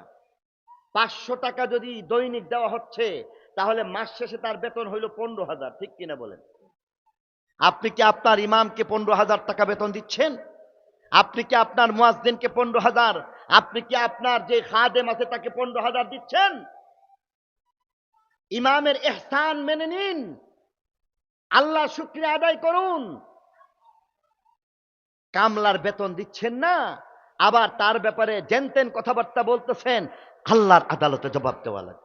500 টাকা যদি দৈনিক দেওয়া হচ্ছে, তাহলে মাস শেষে তার বেতন হইল 15,000। ঠিক কিনা বলেন? আপনি কি আপনার ইমামকে 15,000 টাকা বেতন দিচ্ছেন? আপনি কি আপনার মুয়াজ্জিনকে 15,000, আপনি কি আপনার যে খাদেম আছে তাকে 15,000 দিচ্ছেন? ইমামের ইহসান মেনে নিন, আল্লাহ শুকরিয়া আদায় করুন। কামলার বেতন দিচ্ছেন না, আবার তার ব্যাপারে জেনতেন কথাবার্তা বলতেছেন। আল্লাহর আদালতে জবাব দেওয়া লাগে,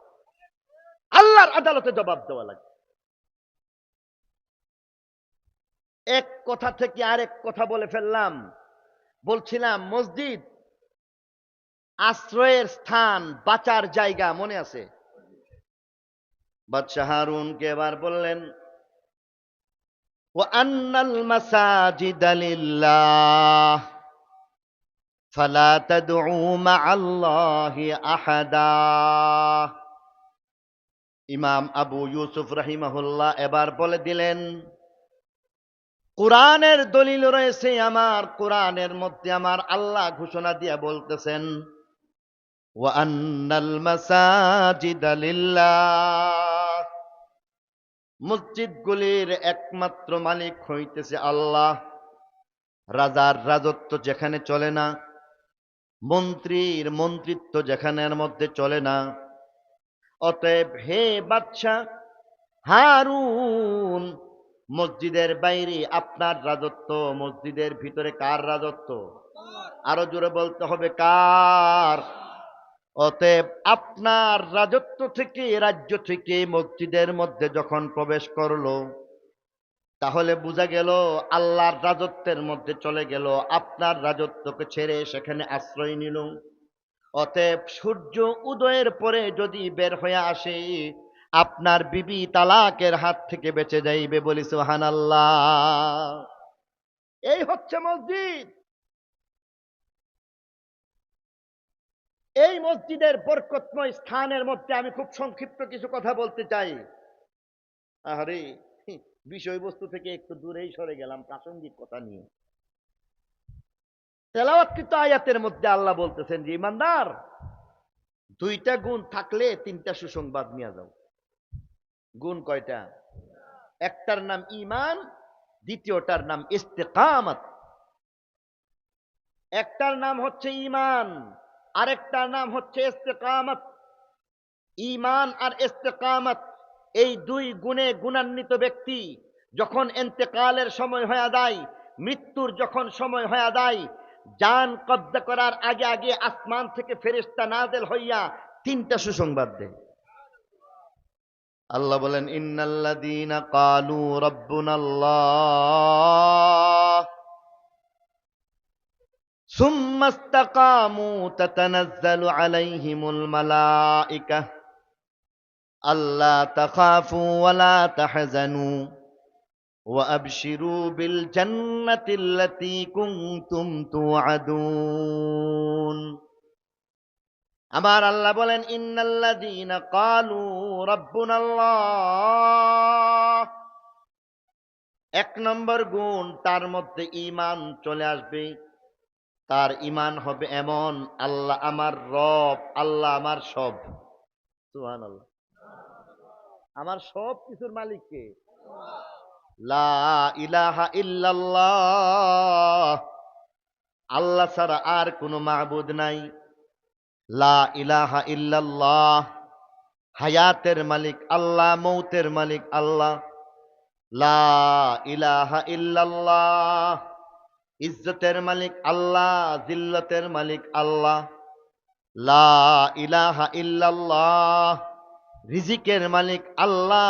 আল্লাহর আদালতে জবাব দেওয়া লাগে। এক কথা থেকে আরেক কথা বলে ফেললাম। বলছিলাম মসজিদ আশ্রয়ের স্থান, বাঁচার জায়গা, মনে আছে? বাদশাহ হারুনকে এবার বললেন, وَأَنَّ الْمَسَاجِدَ لِلَّهِ فَلَا تَدْعُوا مَعَ اللَّهِ أَحَدًا। ইমাম আবু ইউসুফ রাহিমাহুল্লাহ এবার বলে দিলেন, কোরআনের দলিল রয়েছে, আমার কোরআনের মধ্যে আমার আল্লাহ ঘোষণা দিয়ে বলতেছেন, وَأَنَّ الْمَسَاجِدَ لِلَّهِ, মসজিদগুলির একমাত্র মালিক হইতেছে আল্লাহ। রাজার রাজত্ব যেখানে চলে না, মন্ত্রীর মন্ত্রিত্ব যেখানের মধ্যে চলে না, অতএব হে বাদশা হারুন, মসজিদের বাইরে আপনার রাজত্ব, মসজিদের ভিতরে কার রাজত্ব? আরো জোরে বলতে হবে, কার? অতএব আপনার রাজত্ব থেকে, রাজ্য থেকে মসজিদের মধ্যে যখন প্রবেশ করলো, তাহলে বোঝা গেল আল্লাহর রাজত্বের মধ্যে চলে গেল, আপনার রাজত্বকে ছেড়ে সেখানে আশ্রয় নিল। অতএব সূর্য উদয়ের পরে যদি বের হয়ে আসে, আপনার বিবি তালাকের হাত থেকে বেঁচে যাইবে। বলি সুবহানাল্লাহ। এই হচ্ছে মসজিদ। এই মসজিদের বরকতময় স্থানের মধ্যে আমি খুব সংক্ষিপ্ত কিছু কথা বলতে চাই। আরে, বিষয়বস্তু থেকে একটু দূরেই সরে গেলাম, প্রাসঙ্গিক কথা নিয়ে। তেলাওয়াতকৃত আয়াতের মধ্যে আল্লাহ বলতেছেন যে, ইমানদার, 2টা গুণ থাকলে 3টা সুসংবাদ নিয়ে যাও। গুণ কয়টা? একটার নাম ঈমান, দ্বিতীয়টার নাম ইস্তেকামত। একটার নাম হচ্ছে ঈমান, আরেকটার নাম হচ্ছে ইস্তেকামত। ঈমান আর ইস্তেকামত, এই 2 গুণে গুণান্বিত ব্যক্তি যখন ইন্তেকালের সময় হয়ে যায়, মৃত্যুর যখন সময় হয়ে যায়, জান কবজা করার আগে আগে আসমান থেকে ফেরেশতা নাযিল হইয়া 3টা সুসংবাদ দেয়। আল্লাহ বলেন, ইন্নাল্লাযীনা ক্বালু রাব্বুনাল্লাহ সুম্মা ইসতাকামু তাতানাজ্জালু আলাইহিমুল মালায়েকা আল্লা তাখাফু ওয়া লা তাহজানু ওয়া আবশিরু বিল জান্নাতিল্লাতী কুনতুম তুআদুন। আমার আল্লাহ বলেন, ইন্নাল্লাযীনা ক্বালু রাব্বুনাল্লাহ, 1 নম্বর গুণ, তার মধ্যে ঈমান চলে আসবে। তার ঈমান হবে এমন, আল্লাহ আমার রব, আল্লাহ আমার সব। সুবহানাল্লাহ। আমার সব কিছুর মালিক কে? লা ইলাহা ইল্লাল্লাহ, আল্লাহ ছাড়া আর কোনো মাবুদ নাই। লা ইলাহা ইল্লাল্লাহ, হায়াতের মালিক আল্লাহ, মৌতের মালিক আল্লাহ। লা ইলাহা ইল্লাল্লাহ, ইজ্জতের মালিক আল্লাহ, জিল্লতের মালিক আল্লাহ। লা ইলাহা ইল্লাল্লাহ, রিজিকের মালিক আল্লাহ,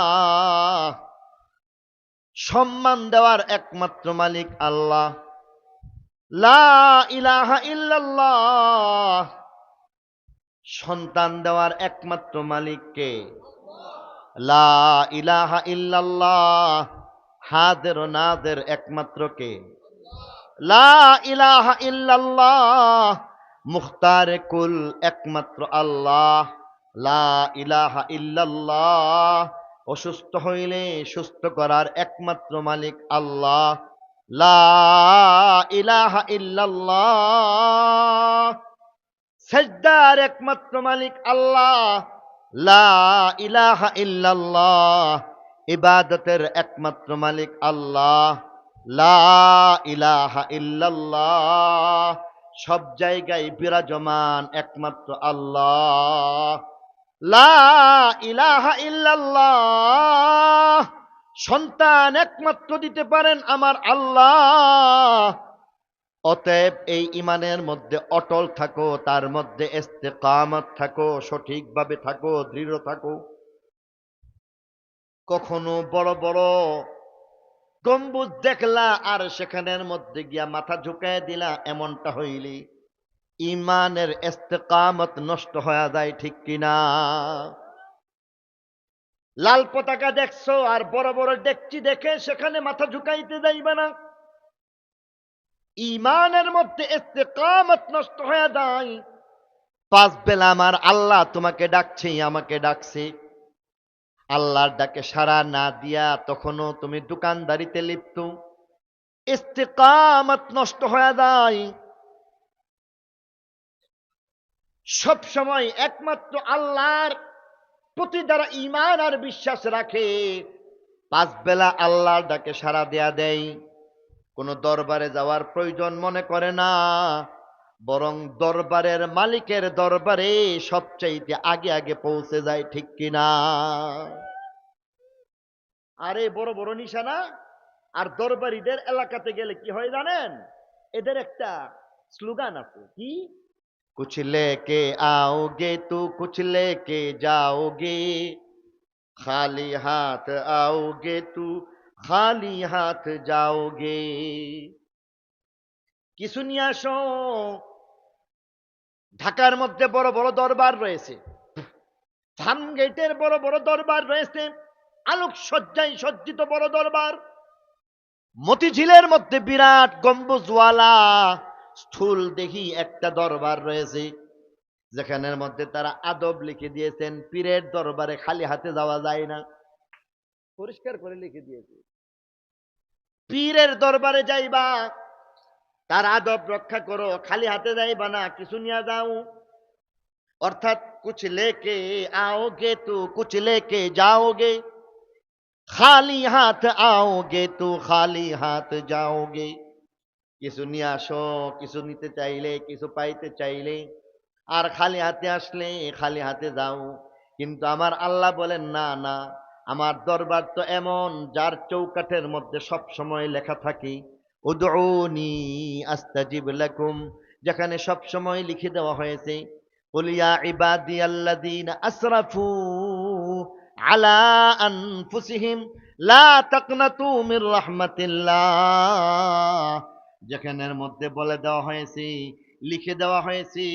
সম্মান দেওয়ার একমাত্র মালিক আল্লাহ। লা ইলাহা ইল্লাল্লাহ, সন্তান দেওয়ার একমাত্র মালিক কে? লা ইলাহা ইল্লাল্লাহ, হাদের ও নাদের একমাত্র কে? লা ইলাহা ইল্লাল্লাহ, মুখতারে কুল একমাত্র আল্লাহ। লা ইলাহা ইল্লাল্লাহ, অসুস্থ হইলে সুস্থ করার একমাত্র মালিক আল্লাহ। লা ইলাহা ইল্লাল্লাহ, সেজদার একমাত্র মালিক আল্লাহ। লা ইলাহা ইল্লাল্লাহ, ইবাদতের একমাত্র মালিক আল্লাহ। লা ইলাহা ইল্লাল্লাহ, সব জায়গায় বিরাজমান একমাত্র আল্লাহ। লা ইলাহা ইল্লাল্লাহ, সন্তান একমাত্র দিতে পারেন আমার আল্লাহ। অতএব এই ইমানের মধ্যে অটল থাকো, তার মধ্যে ইস্তেকামত থাকো, সঠিকভাবে থাকো, দৃঢ় থাকো। কখনো বড় বড় গম্বুজ দেখলা আর সেখানের মধ্যে গিয়া মাথা ঝুঁকায় দিলা, এমনটা হইলে ইমানের ইস্তেকামত নষ্ট হয়ে যায়, ঠিক কিনা? লাল পতাকা দেখছো আর বড় বড় ডেকচি দেখে সেখানে মাথা ঝুঁকাইতে যাইবে না। ইমানের মধ্যে ইস্তেকামত নষ্ট হয়ে যায়। পাঁচ বেলা আমার আল্লাহ তোমাকে ডাকছে, আমাকে ডাকছে, আল্লাহর ডাকে সাড়া না দিয়া তখনও তুমি দোকানদারিতে লিপ্ত, ইস্তেকামত নষ্ট হয়ে যায়। সব সময় একমাত্র আল্লাহর প্রতি যারা ঈমান আর বিশ্বাস রাখে, পাঁচ বেলা আল্লাহর ডাকে সাড়া দেয়া দেয়, কোন দরবারে যাওয়ার প্রয়োজন মনে করে না, বরং দরবারের মালিকের দরবারে সবচাইতে আগে আগে পৌঁছে যায়, ঠিক কিনা? আরে বড় বড় নিশানা। আর দরবারীদের এলাকাতে গেলে কি হয় জানেন? এদের একটা স্লোগান আছে, কি? কুছ লেকে आओगे तू कुछ लेके जाओगे, খালি হাত आओगे तू খালি হাত যাওগে। কিছু নিয়ে আসো। ঢাকার মধ্যে বড় বড় দরবার রয়েছে, ধান গেটের বড় বড় দরবার রয়েছে, আলোকসজ্জায় সজ্জিত বড় দরবার। মতিঝিলের মধ্যে বিরাট গম্বুজওয়ালা স্থূল দেখি একটা দরবার রয়েছে, যেখানের মধ্যে তারা আদব লিখে দিয়েছেন, পীরের দরবারে খালি হাতে যাওয়া যায় না। পরিষ্কার করে লিখে দিয়েছে, পীরের দরবারে যাইবা তার আদব রক্ষা করো, খালি হাতে যাইবা না, কিছু নিয়ে যাও। অর্থাৎ কুছ লেকে आओगे तू कुछ लेके जाओगे, খালি হাত आओगे तू খালি হাত যাওগে। কিছু নিয়ে আসো, কিছু নিতে চাইলে, কিছু পাইতে চাইলে, আর খালি হাতে আসলে খালি হাতে যাও। কিন্তু আমার আল্লাহ বলেন, না না, আমার দরবার তো এমন যার চৌকাঠের মধ্যে সব সময় লেখা থাকে উদউনি আস্তাজিব লাকুম, যেখানে সব সময় লিখে দেওয়া হয়েছে কুল ইয়া ইবাদিয়াল্লাযীনা আসরাফু আলা আনফুসিহিম লা তাকনাতু মির রাহমাতিল্লাহ, যেখানের মধ্যে বলে দেওয়া হয়েছে, লিখে দেওয়া হয়েছে,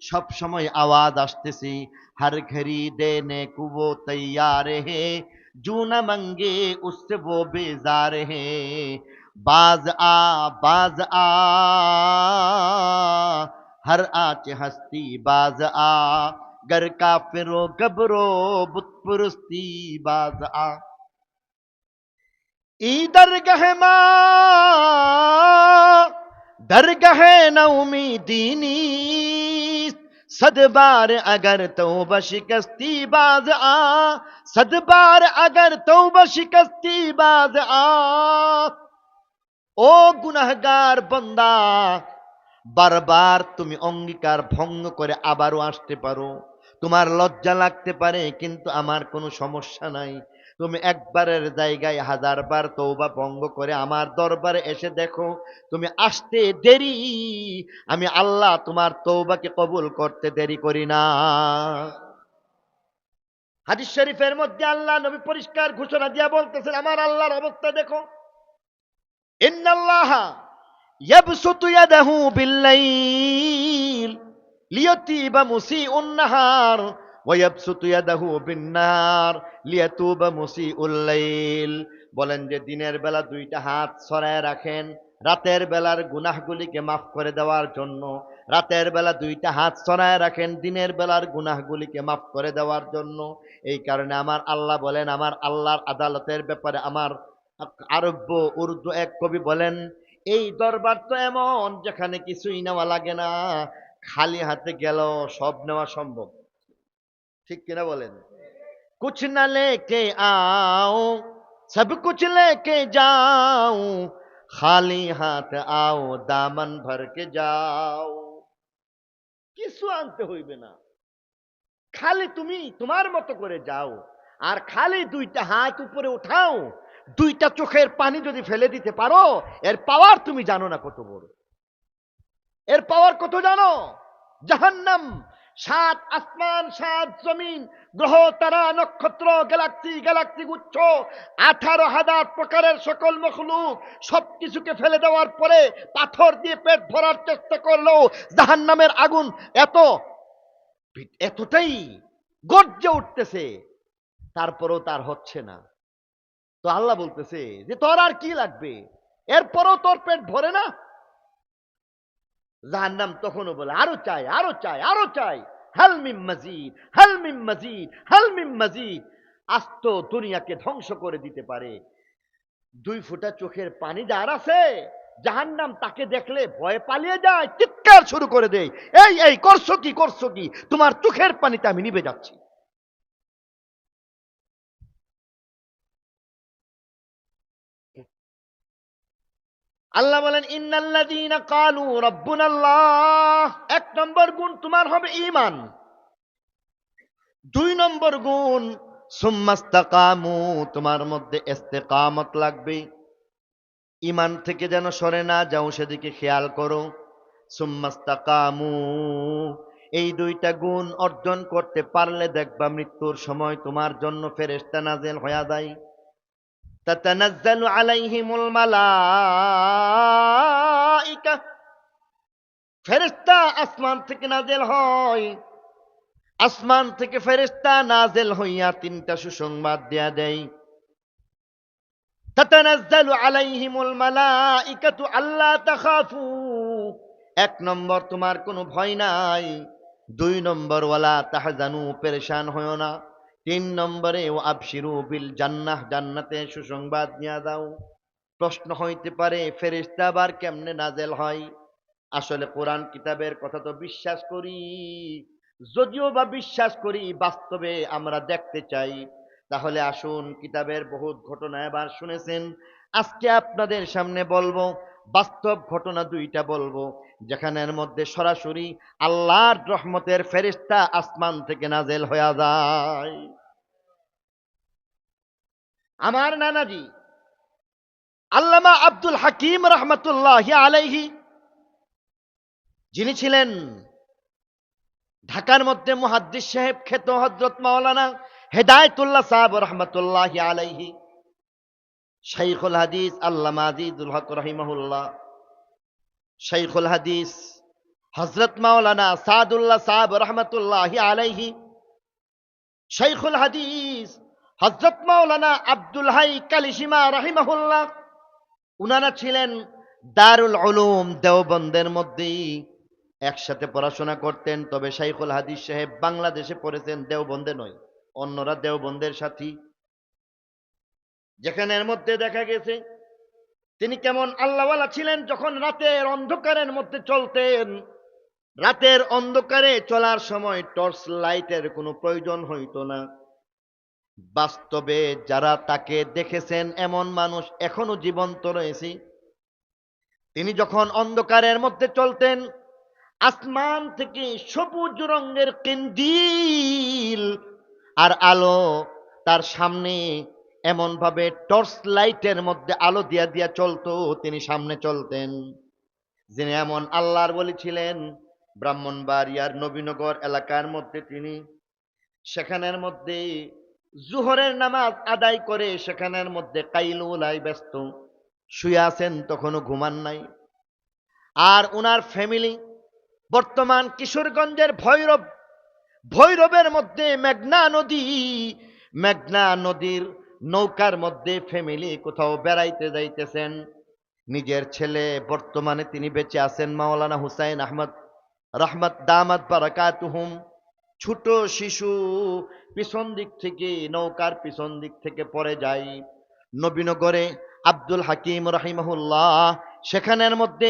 সব সময় আওয়াজ আসতেছে, हर घड़ी देने को वो तैयार है, जो न मंगे उससे वो बेजार है, बाज आ हर आच हस्ती बाज आ, गर काफिरो गबरो बुतपुरस्ती बाज आ। इधर गहमा दरगह नौमी दीनी सद बार अगर तौबा शिकस्ती बाज आ, सद बार अगर तौबा शिकस्ती बाज आ, ও গুনাহগার বান্দা, বারবার তুমি অঙ্গীকার ভঙ্গ করে আবারও আসতে পারো, তোমার লজ্জা লাগতে পারে, কিন্তু আমার কোনো সমস্যা নাই। তুমি একবারের জায়গায় হাজারবার তওবা ভঙ্গ করে আমার দরবারে এসে দেখো, তুমি আসতে দেরি, আমি আল্লাহ তোমার তওবাকে কবুল করতে দেরি করি না। হাদিস শরীফের মধ্যে আল্লাহ নবী পরিষ্কার ঘোষণা দিয়া বলতেছেন, আমার আল্লাহর অবস্থা দেখো, ইন্নাল্লাহা ইয়াবসুতু ইয়াদাহু বিল্লাইল লিয়াতিবা মুসিউন নাহার ওয়া ইয়াবসুতু ইয়াদাহু বিন্নার লিয়াতুবা মুসিউল লাইল। বলেন যে দিনের বেলা দুইটা হাত ছড়ায় রাখেন রাতের বেলার গুনাহগুলিকে মাফ করে দেওয়ার জন্য। রাতের বেলা দুইটা হাত ছড়ায় রাখেন দিনের বেলার গুনাহগুলিকে মাফ করে দেওয়ার জন্য। এই কারণে আমার আল্লাহ বলেন, আমার আল্লাহর আদালতের ব্যাপারে আমার আরব্য উর্দু এক কবি বলেন, এই দরবার তো এমন যেখানে কিছুই নেওয়া লাগে না, খালি হাতে গেল সব নেওয়া সম্ভব। ঠিক কিনা বলেন? कुछ न लेके आओ सब कुछ लेके जाओ, खाली हाथ आओ दामन भर के जाओ। কিছু আনতে হইবে না, খালি তুমি তোমার মতো করে যাও, আর খালি দুইটা হাত উপরে উঠাও, দুইটা চোখের পানি যদি ফেলে দিতে পারো, এর পাওয়ার তুমি জানো না কত বড়। এর পাওয়ার কত জানো? জাহান্নাম 7 আসমান 7 জমিন, গ্রহ তারা নক্ষত্র গ্যালাক্সি গ্যালাক্সি গুচ্ছ 18,000 প্রকারের সকল মখলুক সবকিছুকে ফেলে দেওয়ার পরে পাথর দিয়ে পেট ভরার চেষ্টা করলেও জাহান্নামের আগুন এতটাই গর্জে উঠতেছে, তারপরেও তার হচ্ছে না। তো আল্লাহ বলতেছে যে তোর আর কি লাগবে, এরপরও তোর পেট ভরে না? জাহান্নাম তখনও বলে আরো চাই আরো চাই আরো চাই, হাল মিন মাজিদ হাল মিন মাজিদ হাল মিন মাজিদ। আস্ত দুনিয়াকে ধ্বংস করে দিতে পারে 2 ফোঁটা চোখের পানি যার আছে, জাহান্নাম তাকে দেখলে ভয়ে পালিয়ে যায়, চিৎকার শুরু করে দেয়, এই এই করছো কি করছো কি, তোমার চোখের পানিতে আমি নিভে যাচ্ছি। আল্লাহ বলেন, ইন্নাল্লাযীনা ক্বালু রাব্বুনাল্লাহ, 1 নম্বর গুণ তোমার হবে ঈমান। 2 নম্বর গুণ সুম্মাস্তাকামু, তোমার মধ্যে ইস্তেকামত লাগবে, ঈমান থেকে যেন সরে না যাও সেদিকে খেয়াল করো। সুম্মাস্তাকামু, এই 2টা গুণ অর্জন করতে পারলে দেখবা মৃত্যুর সময় তোমার জন্য ফেরেশতা নাযিল হয়ে যায়। তাতানাজ্জালু আলাইহিমুল মালাইকা, ফেরেশতা আসমান থেকে নাযিল হয়, আসমান থেকে ফেরেশতা নাযিল হইয়া 3টা সুসংবাদ দেয়া দেয়। তাতানাজ্জালু আলাইহিমুল মালাইকাতু আল্লা তাখাফু, 1 নম্বর তোমার কোনো ভয় নাই, 2 নম্বর ওয়ালা তাহজানু, পেরেশান হয়ো না, 3 নম্বরে ও আবশিরু বিল জান্নাহ, জান্নাতে সুসংবাদ নিয়ে দাও। প্রশ্ন হইতে পারে ফেরেশতা আবার কেমনে নাজেল হয়? আসলে কোরআন কিতাবের কথা তো বিশ্বাস করি, যদিও বা বিশ্বাস করি, বাস্তবে আমরা দেখতে চাই। তাহলে আসুন, কিতাবের বহুত ঘটনা এবার শুনেছেন, আজকে আপনাদের সামনে বলবো বাস্তব ঘটনা 2টা বলবো, যেখানের মধ্যে সরাসরি আল্লাহর রহমতের ফেরেশতা আসমান থেকে নাজেল হয়ে যায়। আমার নানাজি আল্লামা আব্দুল হাকিম রহমতুল্লাহি আলাইহি, যিনি ছিলেন ঢাকার মধ্যে মুহাদ্দিস সাহেব খ্যাত হযরত মাওলানা হেদায়েতুল্লাহ সাহেব রহমতুল্লাহি আলাইহি, শাইখুল হাদিস আল্লামা আজিজুল হক রাহিমাহুল্লাহ, শাইখুল হাদিস হযরত মাওলানা সাদুল্লাহ সাহেব রহমতুল্লাহি আলাইহি, শাইখুল হাদিস হযরত মাওলানা আব্দুল হাই কালিশিমা রাহিমাহুল্লাহ, উনারা ছিলেন দারুল উলুম দেওবন্দের মধ্যেই একসাথে পড়াশোনা করতেন। তবে শাইখুল হাদিস সাহেব বাংলাদেশে পড়েছেন, দেওবন্দে নয়, অন্যরা দেওবন্দের সাথী। যেখানের মধ্যে দেখা গেছে তিনি কেমন আল্লাহওয়ালা ছিলেন, যখন রাতের অন্ধকারের মধ্যে চলতেন, রাতের অন্ধকারে চলার সময় টর্চ লাইটের কোনো প্রয়োজন হইতো না। বাস্তবে যারা তাকে দেখেছেন এমন মানুষ এখনো জীবন্ত রয়েছে। তিনি যখন অন্ধকারের মধ্যে চলতেন, আসমান থেকে সবুজ রঙের কেন্দিল আর আলো তার সামনে এমন ভাবে টর্চ লাইটের মধ্যে আলো দিয়া দিয়া চলতো, তিনি সামনে চলতেন। যিনি এমন আল্লাহর ওলি ছিলেন, ব্রাহ্মণবাড়িয়ার নবীনগর এলাকার মধ্যে তিনি সেখানের মধ্যে জোহরের নামাজ আদায় করে সেখানের মধ্যে কাইলুলায় ব্যস্ত শুয়ে আছেন, তখনও ঘুমান নাই। আর উনার ফ্যামিলি বর্তমান কিশোরগঞ্জের ভৈরবের মধ্যে মেঘনা নদীর নৌকার মধ্যে ফ্যামিলি কোথাও বেড়াইতে যাইতেছেন। নিজের ছেলে বর্তমানে তিনি বেঁচে আছেন, মাওলানা হুসাইন আহমদ রহমত দামাত বারাকাতুহুম। ছোট শিশু পিছন দিক থেকে, নৌকার পিছন দিক থেকে পড়ে যায়। নবীনগরে আব্দুল হাকিম রাহিমাহুল্লাহ সেখানের মধ্যে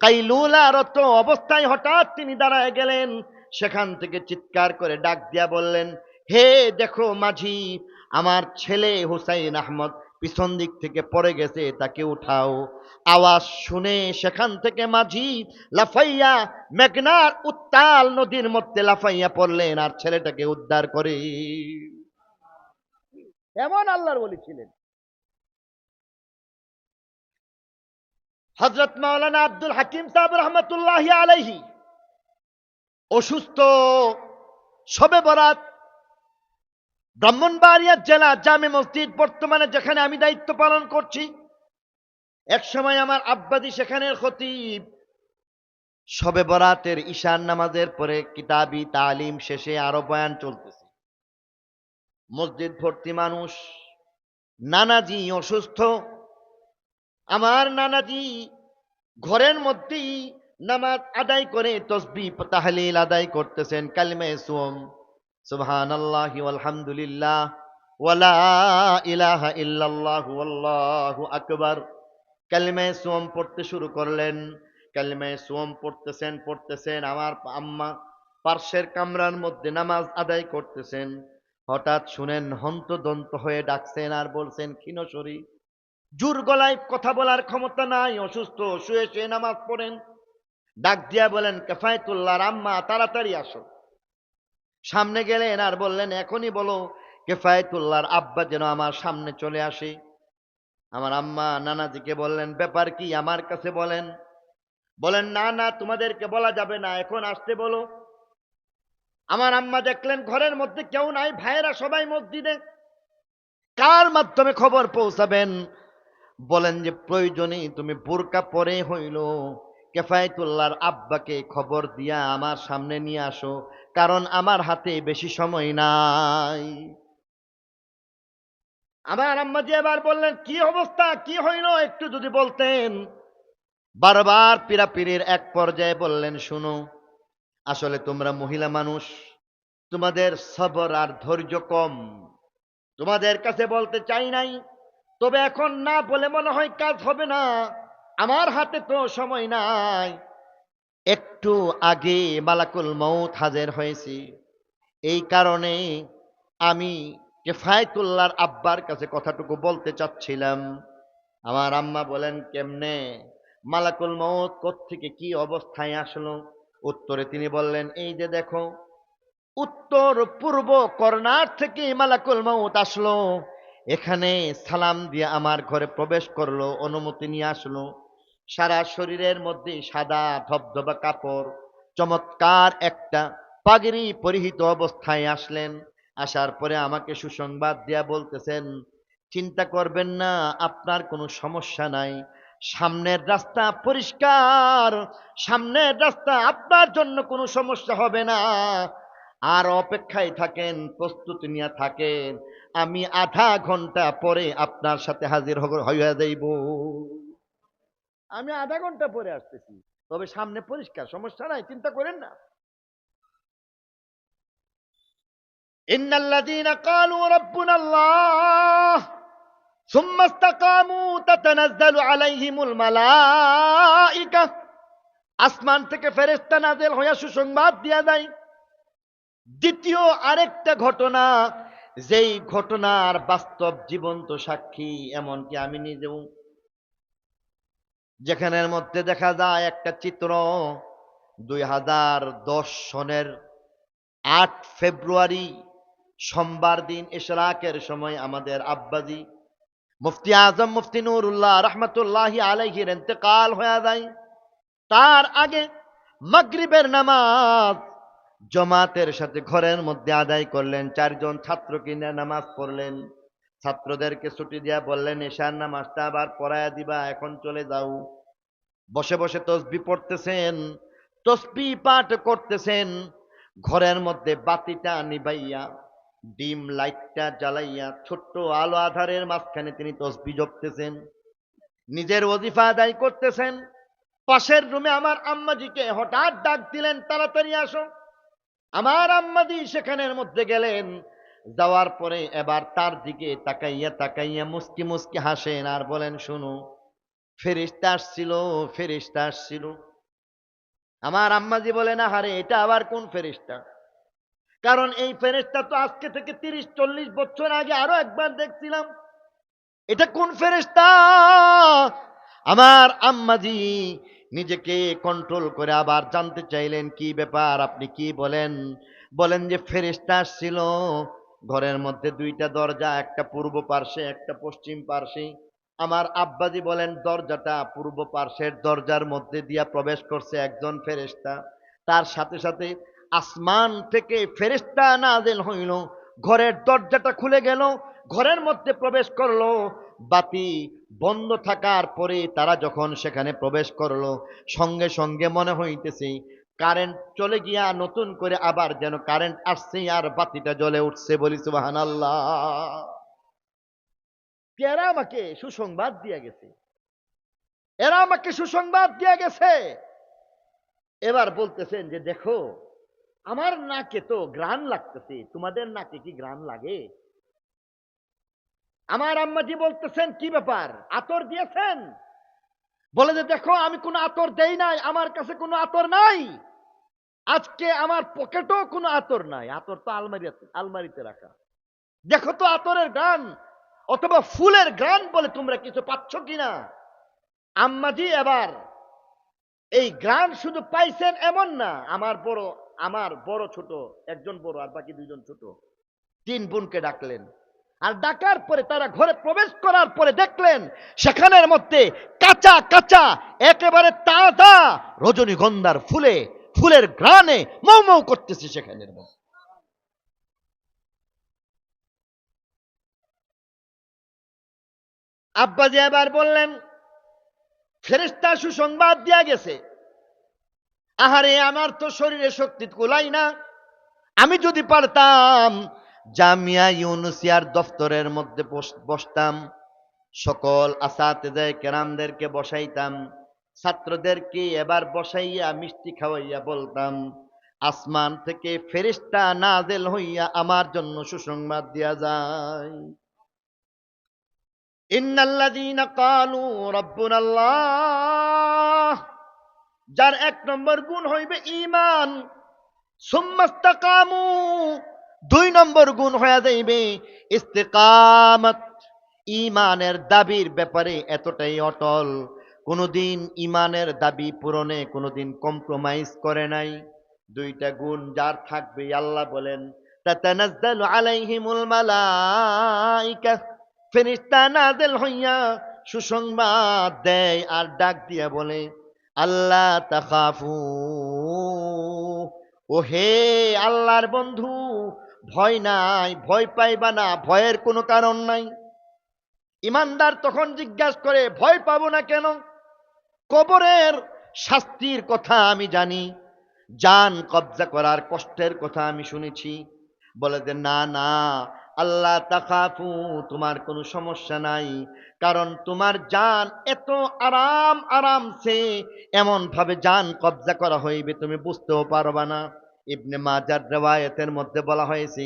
কাইলুলারত অবস্থায় হঠাৎ তিনি দাঁড়ায় গেলেন। সেখান থেকে চিৎকার করে ডাক দিয়া বললেন, হে দেখো মাঝি, আমার ছেলে হুসাইন আহমদ পিছন দিক থেকে পড়ে গেছে, তাকে উঠাও। আওয়াজ শুনে সেখান থেকে মাঝি লাফাইয়া মেঘনার উত্তাল নদীর মধ্যে লাফাইয়া পড়লেন আর ছেলেটাকে উদ্ধার করে। এমন আল্লাহর ওলি ছিলেন হযরত মাওলানা আব্দুল হাকিম সাহেব রহমতুল্লাহ আলাইহি। অসুস্থ, শবে বরাত, ব্রাহ্মণবাড়িয়া জেলা জামে মসজিদ বর্তমানে যেখানে আমি দায়িত্ব পালন করছি, এক সময় আমার আব্বাজি সেখানের খতিব। শবে বরাতের ঈশান নামাজের পরে কিতাবি তালিম শেষে আরো বয়ান চলতেছে, মসজিদ ভর্তি মানুষ। নানাজি অসুস্থ, আমার নানাজি ঘরের মধ্যেই নামাজ আদায় করে তসবিহ তাহলিল আদায় করতেছেন, কালিমে সুম সুবহানাল্লাহি ওয়ালহামদুলিল্লাহ ওয়ালা ইলাহা ইল্লাল্লাহু আল্লাহু আকবার কালিমে সুম পড়তে শুরু করলেন। কালিমে সুম পড়তেছেন আমার আম্মা পার্শ্বের কামরার মধ্যে নামাজ আদায় করতেছেন। হঠাৎ শুনেন হন্তদন্ত হয়ে ডাকছেন আর বলছেন, ক্ষীণশরী, জোর গলায় কথা বলার ক্ষমতা নাই, অসুস্থ, শুয়ে শুয়ে নামাজ পড়েন। ডাক দিয়া বলেন, কেফায়েতুল্লাহর আম্মা তাড়াতাড়ি আসো। সামনে গেলেন আর বললেন, এখনই বলো কেফায়েতুল্লাহর আব্বা যেন আমার সামনে চলে আসে। আমার আম্মা নানাজিকে বললেন, ব্যাপার কি আমার কাছে বলেন। বলেন, না না, তোমাদেরকে বলা যাবে না, এখন আসতে বলো। আমার আম্মা দেখলেন ঘরের মধ্যে কেউ নাই, ভাইয়েরা সবাই মসজিদে। কার মাধ্যমে খবর পৌঁছাবেন? বলেন যে প্রয়োজনে তুমি বোরকা পরে হইল কেফায়েতুল্লাহর আব্বাকে খবর দিয়া আমার সামনে নিয়ে আসো, কারণ আমার হাতে বেশি সময় নাই। আমার আম্মাজি এবার বললেন, কি অবস্থা, কি হইল, একটু যদি বলতেন। বারবার পীড়াপিড়ির এক পর্যায়ে বললেন, শুনো, আসলে তোমরা মহিলা মানুষ, তোমাদের সবর আর ধৈর্য কম, তোমাদের কাছে বলতে চাই নাই, তবে এখন না বলে মনে হয় কাজ হবে না, আমার হাতে তো সময় নাই। একটু আগে মালাকুল মউত হাজির হয়েছি, এই কারণে আমি কেফায়েতুল্লাহর আব্বার কাছে কথাটুকু বলতে চাচ্ছিলাম। আমার আম্মা বলেন, কেমনে? মালাকুল মউত কোত্থেকে কি অবস্থায় আসলো? উত্তরে তিনি বললেন, এই যে দেখো, উত্তর পূর্ব কর্নার থেকে মালাকুল মউত আসলো, এখানে সালাম দিয়ে আমার ঘরে প্রবেশ করলো, অনুমতি নিয়ে আসলো। সারা শরীরের মধ্যে সাদা ধবধবা কাপড়, চমৎকার একটা পাগড়ি পরিহিত অবস্থায় আসলেন। আসার পরে আমাকে সুসংবাদ দিয়া বলতেছেন, চিন্তা করবেন না, আপনার কোনো সমস্যা নাই, সামনের রাস্তা পরিষ্কার, সামনের রাস্তা, আপনার জন্য কোনো সমস্যা হবে না। আর অপেক্ষায় থাকেন, প্রস্তুতি নিয়ে থাকেন, আমি আধা ঘন্টা পরে আপনার সাথে হাজির হইয়া যাইব। আমি আধা ঘন্টা পরে আসতেছি, তবে সামনে পরিষ্কার, সমস্যা নাই, চিন্তা করেন না। ইন্নাল্লাযীনা ক্বালু রাব্বুনা আল্লাহ সুম্মা ইসতাকামু তাতানাজ্জালু আলাইহিমুল মালায়েকা আসমান থেকে ফেরেশতা নাযিল হইয়া সুসংবাদ দিয়া দেয়। দ্বিতীয় আরেকটা ঘটনা, যেই ঘটনার বাস্তব জীবন্ত সাক্ষী এমনকি আমি নিজেও, যেখানের মধ্যে দেখা যায় একটা চিত্র 2010 সনের 8 ফেব্রুয়ারি সোমবার দিন ইশরাকের সময় আমাদের আব্বাজি মুফতি আজম মুফতি নুরুল্লাহ রহমতুল্লাহি আলাইহির ইন্তেকাল হয়ে যায়। তার আগে মাগরিবের নামাজ জামাতের সাথে ঘরের মধ্যে আদায় করলেন। 4 জন ছাত্রকে নিয়ে নামাজ পড়লেন। ছাত্রদেরকে ছুটি দিয়া বললেন, এশার নামাজটা আবার পড়ায়া দিবা, এখন চলে যাও। বসে বসে তসবিহ পড়তেছেন, তসবিহ পাঠ করতেছেন। ঘরের মধ্যে বাতিটা নিভাইয়া, ডিম লাইটটা জ্বালাইয়া, ছোট্ট আলো আধারের মাঝখানে তিনি তসবিহ জপতেছেন, নিজের ওজিফা আদায় করতেছেন। পাশের রুমে আমার আম্মাজিকে হঠাৎ ডাক দিলেন, তাড়াতাড়ি আসো। আমার আম্মাজি সেখানের মধ্যে গেলেন। যাওয়ার পরে এবার তার দিকে তাকাইয়া তাকাইয়া মুস্কি মুস্কি হাসেন আর বলেন, শুনো, ফেরেশতা আসছিল, ফেরেশতা আসছিল। আমার আম্মাজি বলেন, আহারে এটা আবার কোন ফেরেশতা? কারণ এই ফেরেশতা তো আজকে থেকে 30-40 বছর আগে আরো একবার দেখছিলাম। এটা কোন ফেরেশতা? আমার আম্মাজি নিজেকে কন্ট্রোল করে আবার জানতে চাইলেন, কি ব্যাপার, আপনি কি বলেন? বলেন যে ফেরেশতা আসছিল। ঘরের মধ্যে 2টা দরজা, একটা পূর্ব পার্শ্বে একটা পশ্চিম পার্শ্বে। আমার আব্বাজি বলেন, দরজাটা পূর্ব পার্শ্বের দরজার মধ্যে দিয়া প্রবেশ করছে একজন ফেরেশতা। তার সাথে সাথে আসমান থেকে ফেরেশতা নাযিল হইল, ঘরের দরজাটা খুলে গেল, ঘরের মধ্যে প্রবেশ করলো। বাতি বন্ধ থাকার পরে তারা যখন সেখানে প্রবেশ করলো, সঙ্গে সঙ্গে মনে হইতেছে কারেন্ট চলে গিয়া নতুন করে আবার যেন কারেন্ট আসছে আর বাতিটা জ্বলে উঠছে। বলি সুবহানাল্লাহ। এরা আমাকে সুসংবাদ দিয়ে গেছে, এরা আমাকে সুসংবাদ দিয়ে গেছে। এবার বলতেছেন যে দেখো, আমার নাকে তো ঘ্রাণ লাগতেছে, তোমাদের নাকে কি ঘ্রাণ লাগে? আমার আম্মাজি বলতেছেন, কি ব্যাপার, আতর দিয়েছেন? বলে যে দেখো, আমি কোনো আতর দেই নাই, আমার কাছে কোনো আতর নাই, আজকে আমার পকেটেও কোনো আতর নাই, আতর তো আলমারিতে রাখা। দেখো তো আতরের গান অথবা ফুলের গান বলে তোমরা কিছু পাচ্ছ কিনা? আম্মাজি এবার এই গ্রান শুধু পাইছেন এমন না, আমার বড় ছোট একজন বড় আর বাকি 2 জন ছোট, 3 বোনকে ডাকলেন। আর ডাকার পরে তারা ঘরে প্রবেশ করার পরে দেখলেন সেখানের মধ্যে কাঁচা কাঁচা একেবারে তাজা রজনীগন্ধার ফুলের ঘ্রাণে মৌ মৌ করতেছে সেখানের মধ্যে। আব্বাজি এবার বললেন, ফেরেশতা সুসংবাদ দিয়া গেছে। আহারে, আমার তো শরীরে শক্তি কুলাই না, আমি যদি পারতাম জামিয়া ইউনুসিয়ার দফতরের মধ্যে বসতাম, সকল আসাতেজায়ে কেরামদেরকে বসাইতাম, ছাত্রদেরকে এবার বসাইয়া মিষ্টি খাওয়াইয়া বলতাম, আসমান থেকে ফেরেশতা নাযিল হইয়া আমার জন্য সুসংবাদ দিয়া যায়। ইন্নাল্লাযীনা ক্বালু রাব্বুনাল্লাহ, যার 1 নম্বর গুণ হইবে ঈমান, সুম্মাস্তাকামু, 2 নম্বর গুণ হয়ে যাইবে ইস্তিকামত। ঈমানের দাবির ব্যাপারে এতটাই অটল, কোনদিন ঈমানের দাবি পূরণে কোনদিন কম্প্রোমাইজ করে নাই। 2টা গুণ যার থাকবে, আল্লাহ বলেন তাতানাজ্জালু আলাইহিমুল মালাইকা, ফেরেশতা নাযিল হইয়া সুসংবাদ দেয় আর ডাক দিয়া বলে, আল্লাহ তাখাফু, ও হে আল্লাহর বন্ধু, ভয় নাই, ভয় পাইবা না, ভয়ের কোনো কারণ নাই। ইমানদার তখন জিজ্ঞাসা করে, ভয় পাবো না কেন? কবরের শাস্তির কথা আমি জানি, জান কবজা করার কষ্টের কথা আমি শুনেছি। বলে যে না না, আল্লাহ তাখাফু, তোমার কোনো সমস্যা নাই, কারণ তোমার জান এত আরামসে এমন ভাবে জান কবজা করা হইবে তুমি বুঝতেও পারবা না। ইবনে মাজার রিওয়ায়াতের মধ্যে বলা হয়েছে,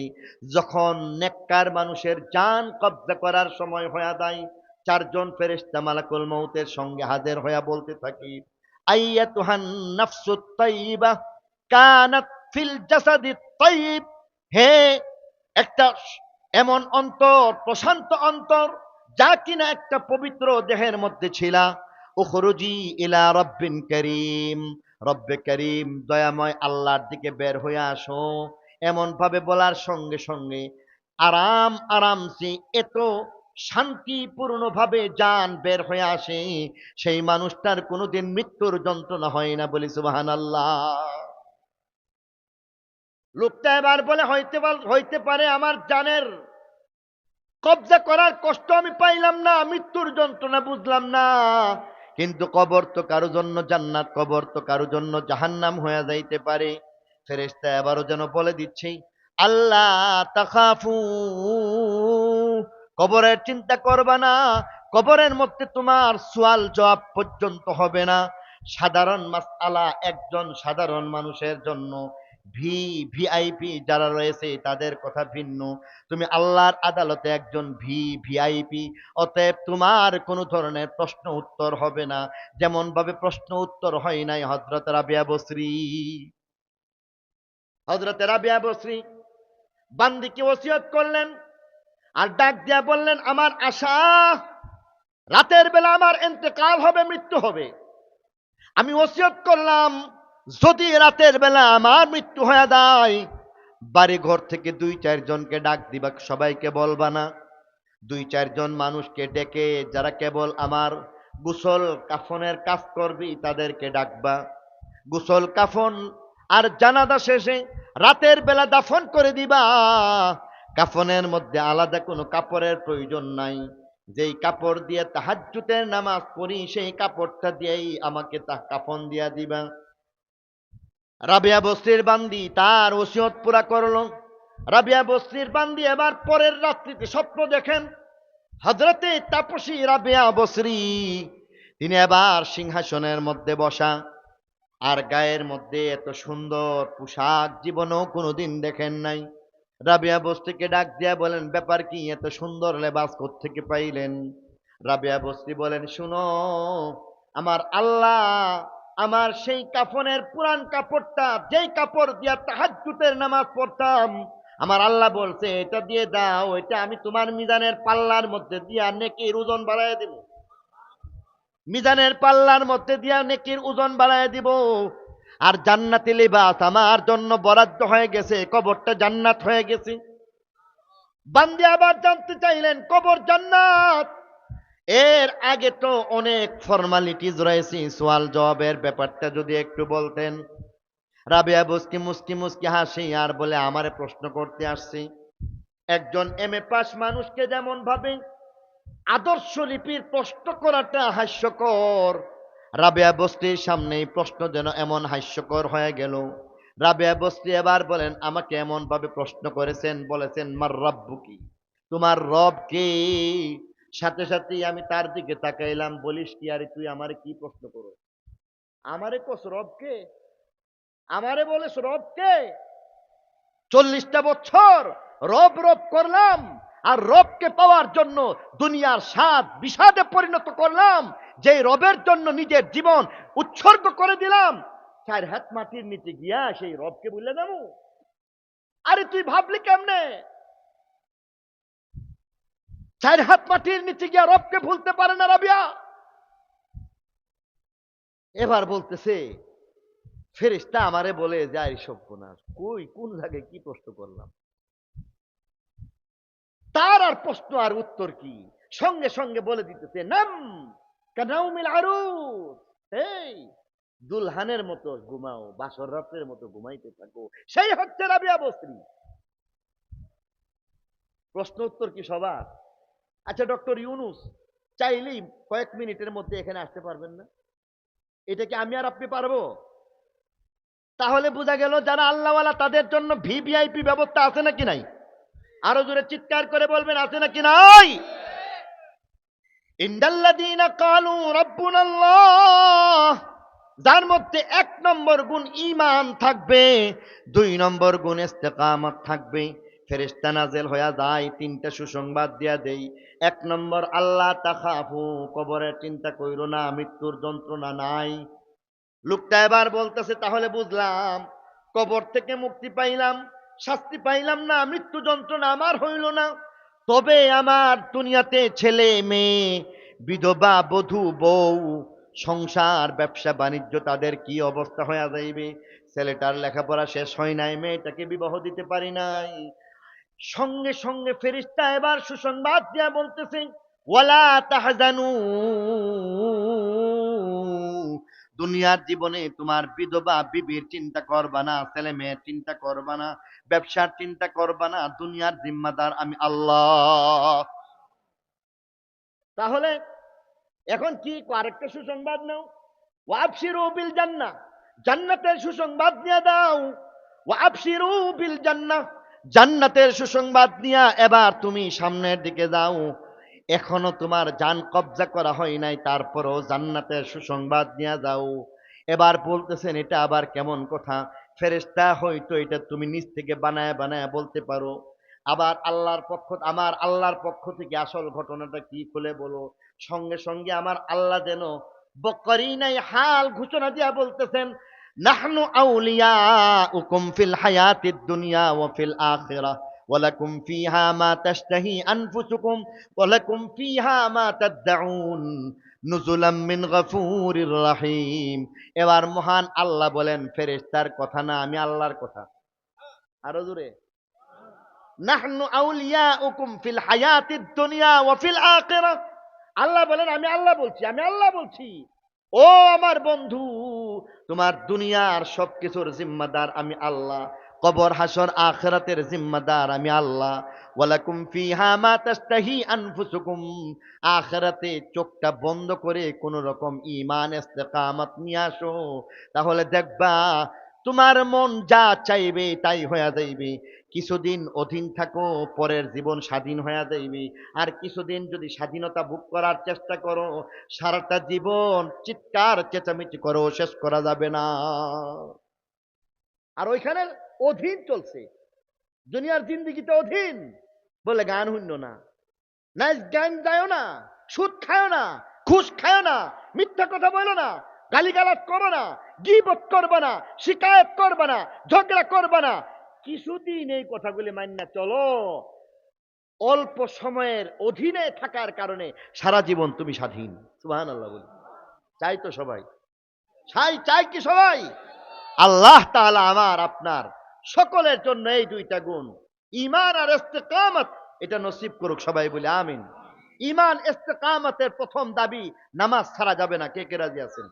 যখন নেককার মানুষের জান কবজা করার সময় হয়ে যায়, 4 জন ফেরেশতা মালাকুল মউতের সঙ্গে হাজির হইয়া বলতে থাকি, আইয়াতুহান নাফসুত তাইয়্যিবা কানাত ফিল জাসাদিত তাইয়্যিব, হে একটা এমন অন্তর, প্রশান্ত অন্তর, যা কিনা একটা পবিত্র দেহের মধ্যে ছিল, উখরুজি ইলা রব্বিন করিম, রব্বে করিম দয়াময় আল্লাহর দিকে বের হয়ে আসো। এমন ভাবে বলার সঙ্গে সঙ্গে আরাম আরামসে এত শান্তিপূর্ণ ভাবে জান বের হয়ে আসে, সেই মানুষটার কোনোদিন মৃত্যুর যন্ত্রণা হয় না। বলি সুবহানাল্লাহ। লোকটা এবার বলে হইতে পারে আমার জানের কবজা করার কষ্ট আমি পাইলাম না, মৃত্যুর যন্ত্রণা বুঝলাম না, কিন্তু কবর তো কারো জন্য জান্নাত, কবর তো কারো জন্য জাহান্নাম হয়ে যাইতে পারে। ফেরেশতা এবারও যেন বলে দিচ্ছে, আল্লাহ তাখাফু, কবরের চিন্তা করবা না, কবরের মধ্যে তোমার সওয়াল জবাব পর্যন্ত হবে না। সাধারণ মাসআলা একজন সাধারণ মানুষের জন্য, ভিআইপি যারা রয়েছে তাদের কথা ভিন্ন, তুমি আল্লাহর আদালতে একজন ভিআইপি, অতএব তোমার কোনো ধরনের প্রশ্ন উত্তর হবে না। যেমন ভাবে প্রশ্ন উত্তর হয় নাই হযরত রাবিয়া বসরি। হযরত রাবিয়া বসরি বান্দিকে ওসিয়ত করলেন আর ডাক দিয়া বললেন, আমার আশা রাতের বেলা আমার ইন্তেকাল হবে, মৃত্যু হবে। আমি ওসিয়ত করলাম যদি রাতের বেলা আমার মৃত্যু হয়ে যায়, বাড়ি ঘর থেকে 2-4 জনকে ডাক দিবা, সবাইকে বলবা না। 2-4 জন মানুষকে ডেকে যারা কেবল আমার গোসল কাফনের কাজ করবি তাদেরকে ডাকবা। গোসল কাফন আর জানাজা শেষে রাতের বেলা দাফন করে দিবা। কাফনের মধ্যে আলাদা কোনো কাপড়ের প্রয়োজন নাই, যেই কাপড় দিয়ে তাহাজ্জুদের নামাজ পড়ি সেই কাপড়টা দিয়েই আমাকে কাফন দিয়া দিবা। রাবিয়া বসরির বান্দি তার ওসিয়ত পুরা করলো। রাবিয়া বসরির বান্দি এবার পরের রাত্রিতে স্বপ্ন দেখেন, হযরতে তাপসী রাবিয়া বসরি তিনি এবার সিংহাসনের মধ্যে বসা, আর গায়ের মধ্যে এত সুন্দর পোশাক জীবনেও কোনোদিন দেখেন নাই। রাবিয়া বসরিকে ডাক দিয়া বলেন, ব্যাপার কি, এত সুন্দর লেবাস কোত্থেকে পাইলেন? রাবিয়া বসরি বলেন, শুনো, আমার আল্লাহ আমার সেই কাফনের পুরান কাপড়টা, যেই কাপড় দিয়া তাহাজ্জুদের নামাজ পড়তাম, আমার আল্লাহ বলছে এটা দিয়ে দাও, এটা আমি তোমার মিজানের পাল্লার মধ্যে দিয়া নেকির ওজন বাড়ায় দিব। মিজানের পাল্লার মধ্যে দিয়া নেকির ওজন বাড়ায় দিব। আর জান্নাতি লিবাস আমার জন্য বরাদ্দ হয়ে গেছে, কবরটা জান্নাত হয়ে গেছে। বান্দি আবার জানতে চাইলেন কবর জান্নাত, এর আগে তো অনেক ফর্মালিটিজ রয়েছে, সওয়াল জবাবের ব্যাপারটা যদি একটু বলতেন। রাবিয়া বসরি মুস্কি মুস্কি হাসি আর বলে, আমারে প্রশ্ন করতে আসছি। একজন এমএ পাস মানুষকে যেমন ভাবে আদর্শ লিপির প্রশ্ন করাটা হাস্যকর, রাবিয়া বসরির সামনে প্রশ্ন যেন এমন হাস্যকর হয়ে গেল। রাবিয়া বসরি এবার বলেন, আমাকে এমন ভাবে প্রশ্ন করেছেন, বলেছেন মার রাব্বুকি, তোমার রব কে? সাথে সাথেই আমি তার দিকে তাকাইলাম, বলিস কি, আরে তুই আমারে কি প্রশ্ন করো? আমারে কোস রব কে? আমারে বলিস রব কে? 40টা বছর রব রব করলাম, আর রবকে পাওয়ার জন্য দুনিয়ার স্বাদ বিষাদে পরিণত করলাম, যে রবের জন্য নিজের জীবন উৎসর্গ করে দিলাম, 4 হাত মাটির নিচে গিয়া সেই রবকে বললে নামু? আরে তুই ভাবলি কেমনে? 4 হাত মাটির নিচে গিয়া রবকে ভুলতে পারে না রাবিয়া। এবার বলতেছে, ফেরেশতা আমারে বলে যায় সর্বনাশ, কই কোন জায়গায় কি প্রশ্ন করলাম? তার আর প্রশ্ন আর উত্তর কি, সঙ্গে সঙ্গে বলে দিতেছে, নাম কানাউমিল আরুস, এই দুলহানের মতো ঘুমাও, বাসর রাতের মতো ঘুমাইতে থাকো, সেই হচ্ছে রাবিয়া বসরি। প্রশ্ন উত্তর কি সবার? আচ্ছা, ডক্টর ইউনুস চাইলেই কয়েক মিনিটের মধ্যে এখানে আসতে পারবেন না? এটা কি আমি আর আপনি পারবো? তাহলে বোঝা গেল যারা আল্লাহওয়ালা তাদের জন্য ভিভিআইপি ব্যবস্থা আছে নাকি নাই? আরো জোরে চিৎকার করে বলবেন, আছে নাকি নাই? ইন্দাল্লাযীনা ক্বালু রাব্বুনাল্লাহ, যার মধ্যে 1 নম্বর গুণ ঈমান থাকবে, 2 নম্বর গুণ ইস্তেকামত থাকবে। ফেরেশতা নাযিল হয়ে যায়, 3টা সুসংবাদ দিয়া দেই। 1 নম্বর, আল্লাহ তাখাফু, কবরের চিন্তা কইরো না, মৃত্যুর যন্ত্রণা নাই। লোকটা এবার বলতেছে, তাহলে বুঝলাম কবর থেকে মুক্তি পাইলাম, শাস্তি পাইলাম না, মৃত্যু যন্ত্রণা আমার হইল না, তবে আমার দুনিয়াতে ছেলে মেয়ে, বিধবা, বধূ, বউ, সংসার, ব্যবসা বাণিজ্য, তাদের কি অবস্থা হয়ে যাইবে। ছেলেটার লেখাপড়া শেষ হয় নাই, মেয়েটাকে বিবাহ দিতে পারি নাই। সঙ্গে সঙ্গে ফেরেশতা এবার সুসংবাদ দিয়া বলতেছে, ওয়ালা তাহজানু, দুনিয়ার জীবনে তোমার বিধবা বিবির চিন্তা করবা না, ছেলে মেয়ের চিন্তা করবা না, ব্যবসার চিন্তা করবা না, দুনিয়ার জিম্মাদার আমি আল্লাহ। তাহলে এখন কি আরেকটা সুসংবাদ নাও, ওয়াবশিরু বিল জান্নাহ, জান্নাতের সুসংবাদ নিয়ে দাও। ওয়াবশিরু বিল জান্নাহ, জান্নাতের সুসংবাদ নিয়ে এবার তুমি সামনের দিকে যাও। এখনো তোমার জান কবজা করা হয় নাই, তারপরও জান্নাতের সুসংবাদ নিয়ে যাও। এবার বলতেছেন, এটা আবার কেমন কথা? ফেরেশতা হয়তো এটা তুমি নিজ থেকে বানায় বানায় বলতে পারো, আবার আমার আল্লাহর পক্ষ থেকে আসল ঘটনাটা কি খুলে বলো। সঙ্গে সঙ্গে আমার আল্লাহ যেন বকরিনাই হাল ঘোষণা দিয়া বলতেছেন, নাহনু আউলিয়াউকুম ফিল হায়াতিদ দুনিয়া ওয়া ফিল আখিরাহ ওয়ালাকুম ফিহা মা তাশতাহি আনফুসুকুম ওয়ালাকুম ফিহা মা তাদউন নুজুলাম মিন গফুরির রহিম। এবার মহান আল্লাহ বলেন, ফেরেশতার কথা না, আমি আল্লাহর কথা। আরো জোরে, নাহনু আউলিয়াউকুম ফিল হায়াতিদ দুনিয়া ওয়া ফিল আখিরাহ। আল্লাহ বলেন, আমি আল্লাহ বলছি, আমি আল্লাহ বলছি, ও আমার বন্ধু, তোমার দুনিয়ার সবকিছুর জিম্মাদার আমি আল্লাহ, কবর হাসর আখিরাতের জিম্মাদার আমি আল্লাহ। ওয়ালাকুম ফিহা মা তাশতাহি আনফুসুকুম, আখিরাতে চোখটা বন্ধ করে কোন রকম ঈমান ইস্তেকামত নিয়ে আসো, তাহলে দেখবা তোমার মন যা চাইবে তাই হয়ে যাইবে। কিছুদিন অধীন থাকো, পরের জীবন স্বাধীন হয়ে যাইবে। আর কিছুদিন যদি স্বাধীনতা ভোগ করার চেষ্টা করো, সারাটা জীবন চিৎকার চেঁচামেচি করো, শেষ করা যাবে না। আর ওইখানে অধীন চলছে, দুনিয়ার জিন্দিগিতে অধীন বলে গান হইল না, নাইস গান যায়ও না, সুদ খায়ও না, ঘুষ খায়ও না, মিথ্যা কথা বলো না, গালিগালাজ করো না, গীবত করবা না, শিকায়ত করবা না, ঝগড়া করবা না। কিছুদিন এই কথাগুলি মান্য চলো, অল্প সময়ের অধীনে থাকার কারণে সারা জীবন তুমি স্বাধীন। সুবহানাল্লাহ বলি। চাই তো সবাই? চাই কি সবাই? আল্লাহ তাআলা আমার আপনার সকলের জন্য এই দুইটা গুণ, ঈমান আর ইস্তেকামত, এটা নসিব করুক, সবাই বলে আমিন। ঈমান ইস্তেকামতের প্রথম দাবি, নামাজ ছাড়া যাবে না। কে কে রাজি আছেন?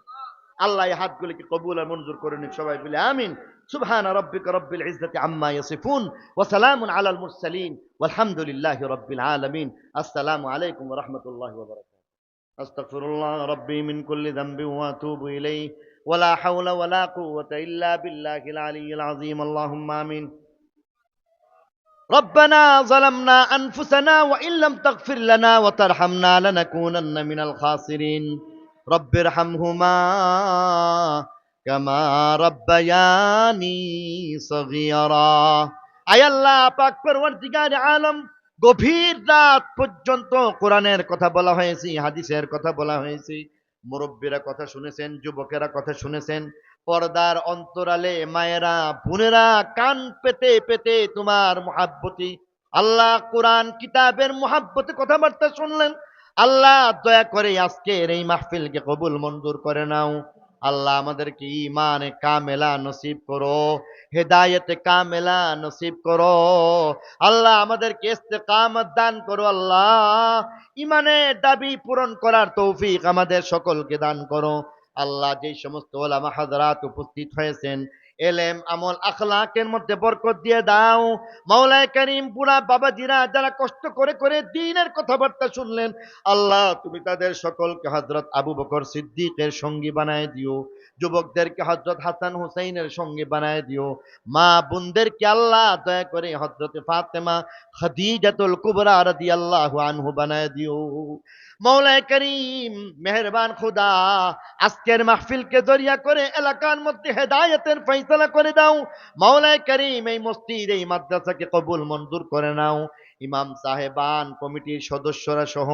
আল্লাহ এই হাতগুলিকে কবুল আর মঞ্জুর করে নিক, সবাই বলে আমিন। সুবহান রাব্বিকা রব্বিল ইজ্জাতি আম্মা ইয়াসিফুন ওয়া সালামুন আলাল মুরসালিন ওয়ালহামদুলিল্লাহি রাব্বিল আলামিন। আসসালামু আলাইকুম ওয়া রাহমাতুল্লাহি ওয়া বারাকাতুহু। আস্তাগফিরুল্লাহ রাব্বি মিন কুল্লি যামবি ওয়া আতুবু ইলাইহি ওয়া লা হাওলা ওয়া লা কুওয়াতা ইল্লা বিল্লাহিল আলিয়্যিল আযীম। আল্লাহুম্মা আমিন। ربنا ظلمنا أنفسنا وإن لم تغفر لنا وترحمنا لنكونن من الخاسرين رب ارحمهما كما ربياني صغيرا। আয় আল্লাহ পাক পরওয়ারদিগার আলম, গভীর রাত পর্যন্ত কোরআনের কথা বলা হয়েছে, হাদিসের কথা বলা হয়েছে, মুরব্বীরা কথা শুনেছেন, যুবকেরা কথা শুনেছেন, পর্দার অন্তরালে মায়েরা বোনেরা কান পেতে পেতে তোমার মহাব্বতি আল্লাহ কোরআন কিতাবের মহাব্বতে কথাবার্তা শুনলেন। আল্লাহ দয়া করে আজকের এই মাহফিলকে কবুল মঞ্জুর করে নাও। আল্লাহ আমাদেরকে ঈমানে কামেলা নসিব করো, হেদায়েতে কামেলা নসিব করো। আল্লাহ আমাদেরকে ইস্তেকামত দান করো। আল্লাহ ঈমানের দাবি পূরণ করার তৌফিক আমাদের সকলকে দান করো। আল্লাহ যেই সমস্ত ওলামা হাজরাত উপস্থিত হয়েছেন, এলেম আমল আখলাকের মধ্যে বরকত দিয়ে দাও। মাওলায়ে কারীম বুড়া বাবাজিরা যারা কষ্ট করে করে দ্বীনের কথাবার্তা শুনলেন, আল্লাহ তুমি তাদের সকলকে হযরত আবু বকর সিদ্দিকের সঙ্গী বানায় দিও, যুবকদেরকে হযরত হাসান হুসাইনের সঙ্গী বানায় দিও, মা বোনদেরকে আল্লাহ দয়া করে হযরত ফাতেমা খাদিজাতুল কুবরা রাদিয়াল্লাহু আনহু বানায় দিও। মৌলায়ে করিম মেহেরবান খুদা, আজকের মাহফিলকে জরিয়া করে এলাকার মধ্যে হেদায়েতের ফয়সালা করে দাও। মৌলায়ে করিম এই মসজিদ এই মাদ্রাসাকে কবুল মঞ্জুর করে নাও। ইমাম সাহেবান, কমিটির সদস্যরা সহ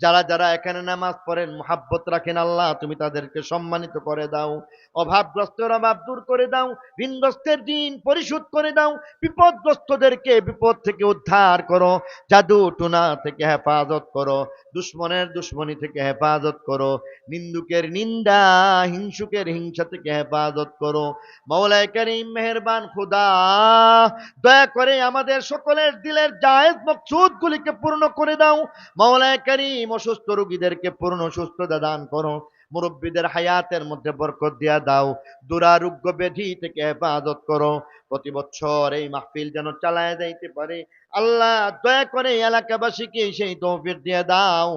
যারা যারা এখানে নামাজ পড়েন, মুহাব্বত রাখেন, আল্লাহ তুমি তাদেরকে সম্মানিত করে দাও। অভাবগ্রস্তের অভাব দূর করে দাও, ঋণগ্রস্তের ঋণ পরিশোধ করে দাও, বিপদগ্রস্তদেরকে বিপদ থেকে উদ্ধার করো, জাদু টুনা থেকে হেফাজত করো, দুশ্মনের দুশ্মনী থেকে হেফাজত করো, নিন্দুকের নিন্দা, হিংসুকের হিংসা থেকে হেফাজত করো। মাওলায়ে কারীম মেহেরবান খোদা, দয়া করে আমাদের সকলের দিলের জায়েজ মকসুদ গুলিকে পূর্ণ করে দাও। মাওলায়ে কারীম অসুস্থ রোগীদেরকে পূর্ণ সুস্থতা দান করো, মুরব্বীদের হায়াতের মধ্যে বরকত দিয়া দাও, দুরারোগ্য ব্যাধি থেকে হেফাজত করো। প্রতি বছর এই মাহফিল যেন চালায় যাইতে পারে, আল্লাহ দয়া করে এলাকাবাসীকে সেই তৌফিক দিয়ে দাও।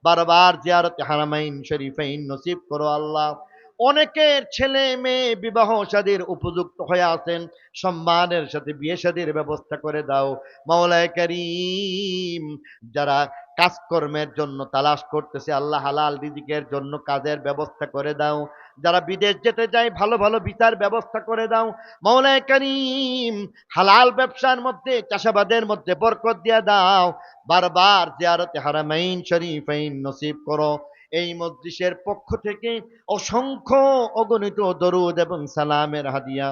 বারবার জিয়ারতে হারামাইন শরীফাইন নসিব করো আল্লাহ। অনেকের ছেলে মেয়ে বিবাহ শাদীর উপযুক্ত হয়ে আছেন, সম্মানের সাথে বিয়ে শাদীর ব্যবস্থা করে দাও। মাওলায়ে কারীম, যারা কাজকর্মের জন্য তালাশ করতেছে, আল্লাহ হালাল রিজিকের জন্য কাজের ব্যবস্থা করে দাও। যারা বিদেশ যেতে চায়, ভালো ভালো ভিসার ব্যবস্থা করে দাও। মাওলায়ে কারীম, হালাল ব্যবসার মধ্যে, চাষাবাদের মধ্যে বরকত দিয়া দাও। বারবার জিয়ারতে হারামাইন শরীফাইন নসিব করো। এই মজলিসের পক্ষ থেকে অসংখ্য অগণিত দরুদ এবং সালামের হাদিয়া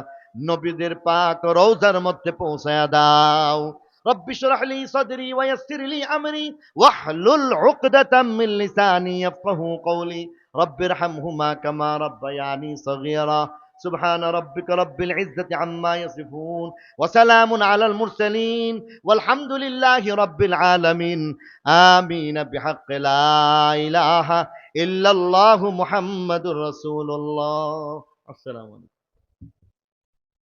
নবীদের পাক রওজার মধ্যে পৌঁছায়া দাও। রব্বি শরহ লি সাদরি ওয়া ইয়াসসির লি আমরি ওয়াহলুল উকদাতাম মিন লিসানি ইয়াফকাহু কওলি রব্বিরহামহুমা কামা রাব্বায়ানি সগীরা سبحان ربك رب العزة عما يصفون وسلام على المرسلين والحمد لله رب العالمين آمين بحق لا إله إلا الله محمد رسول الله. السلام عليكم.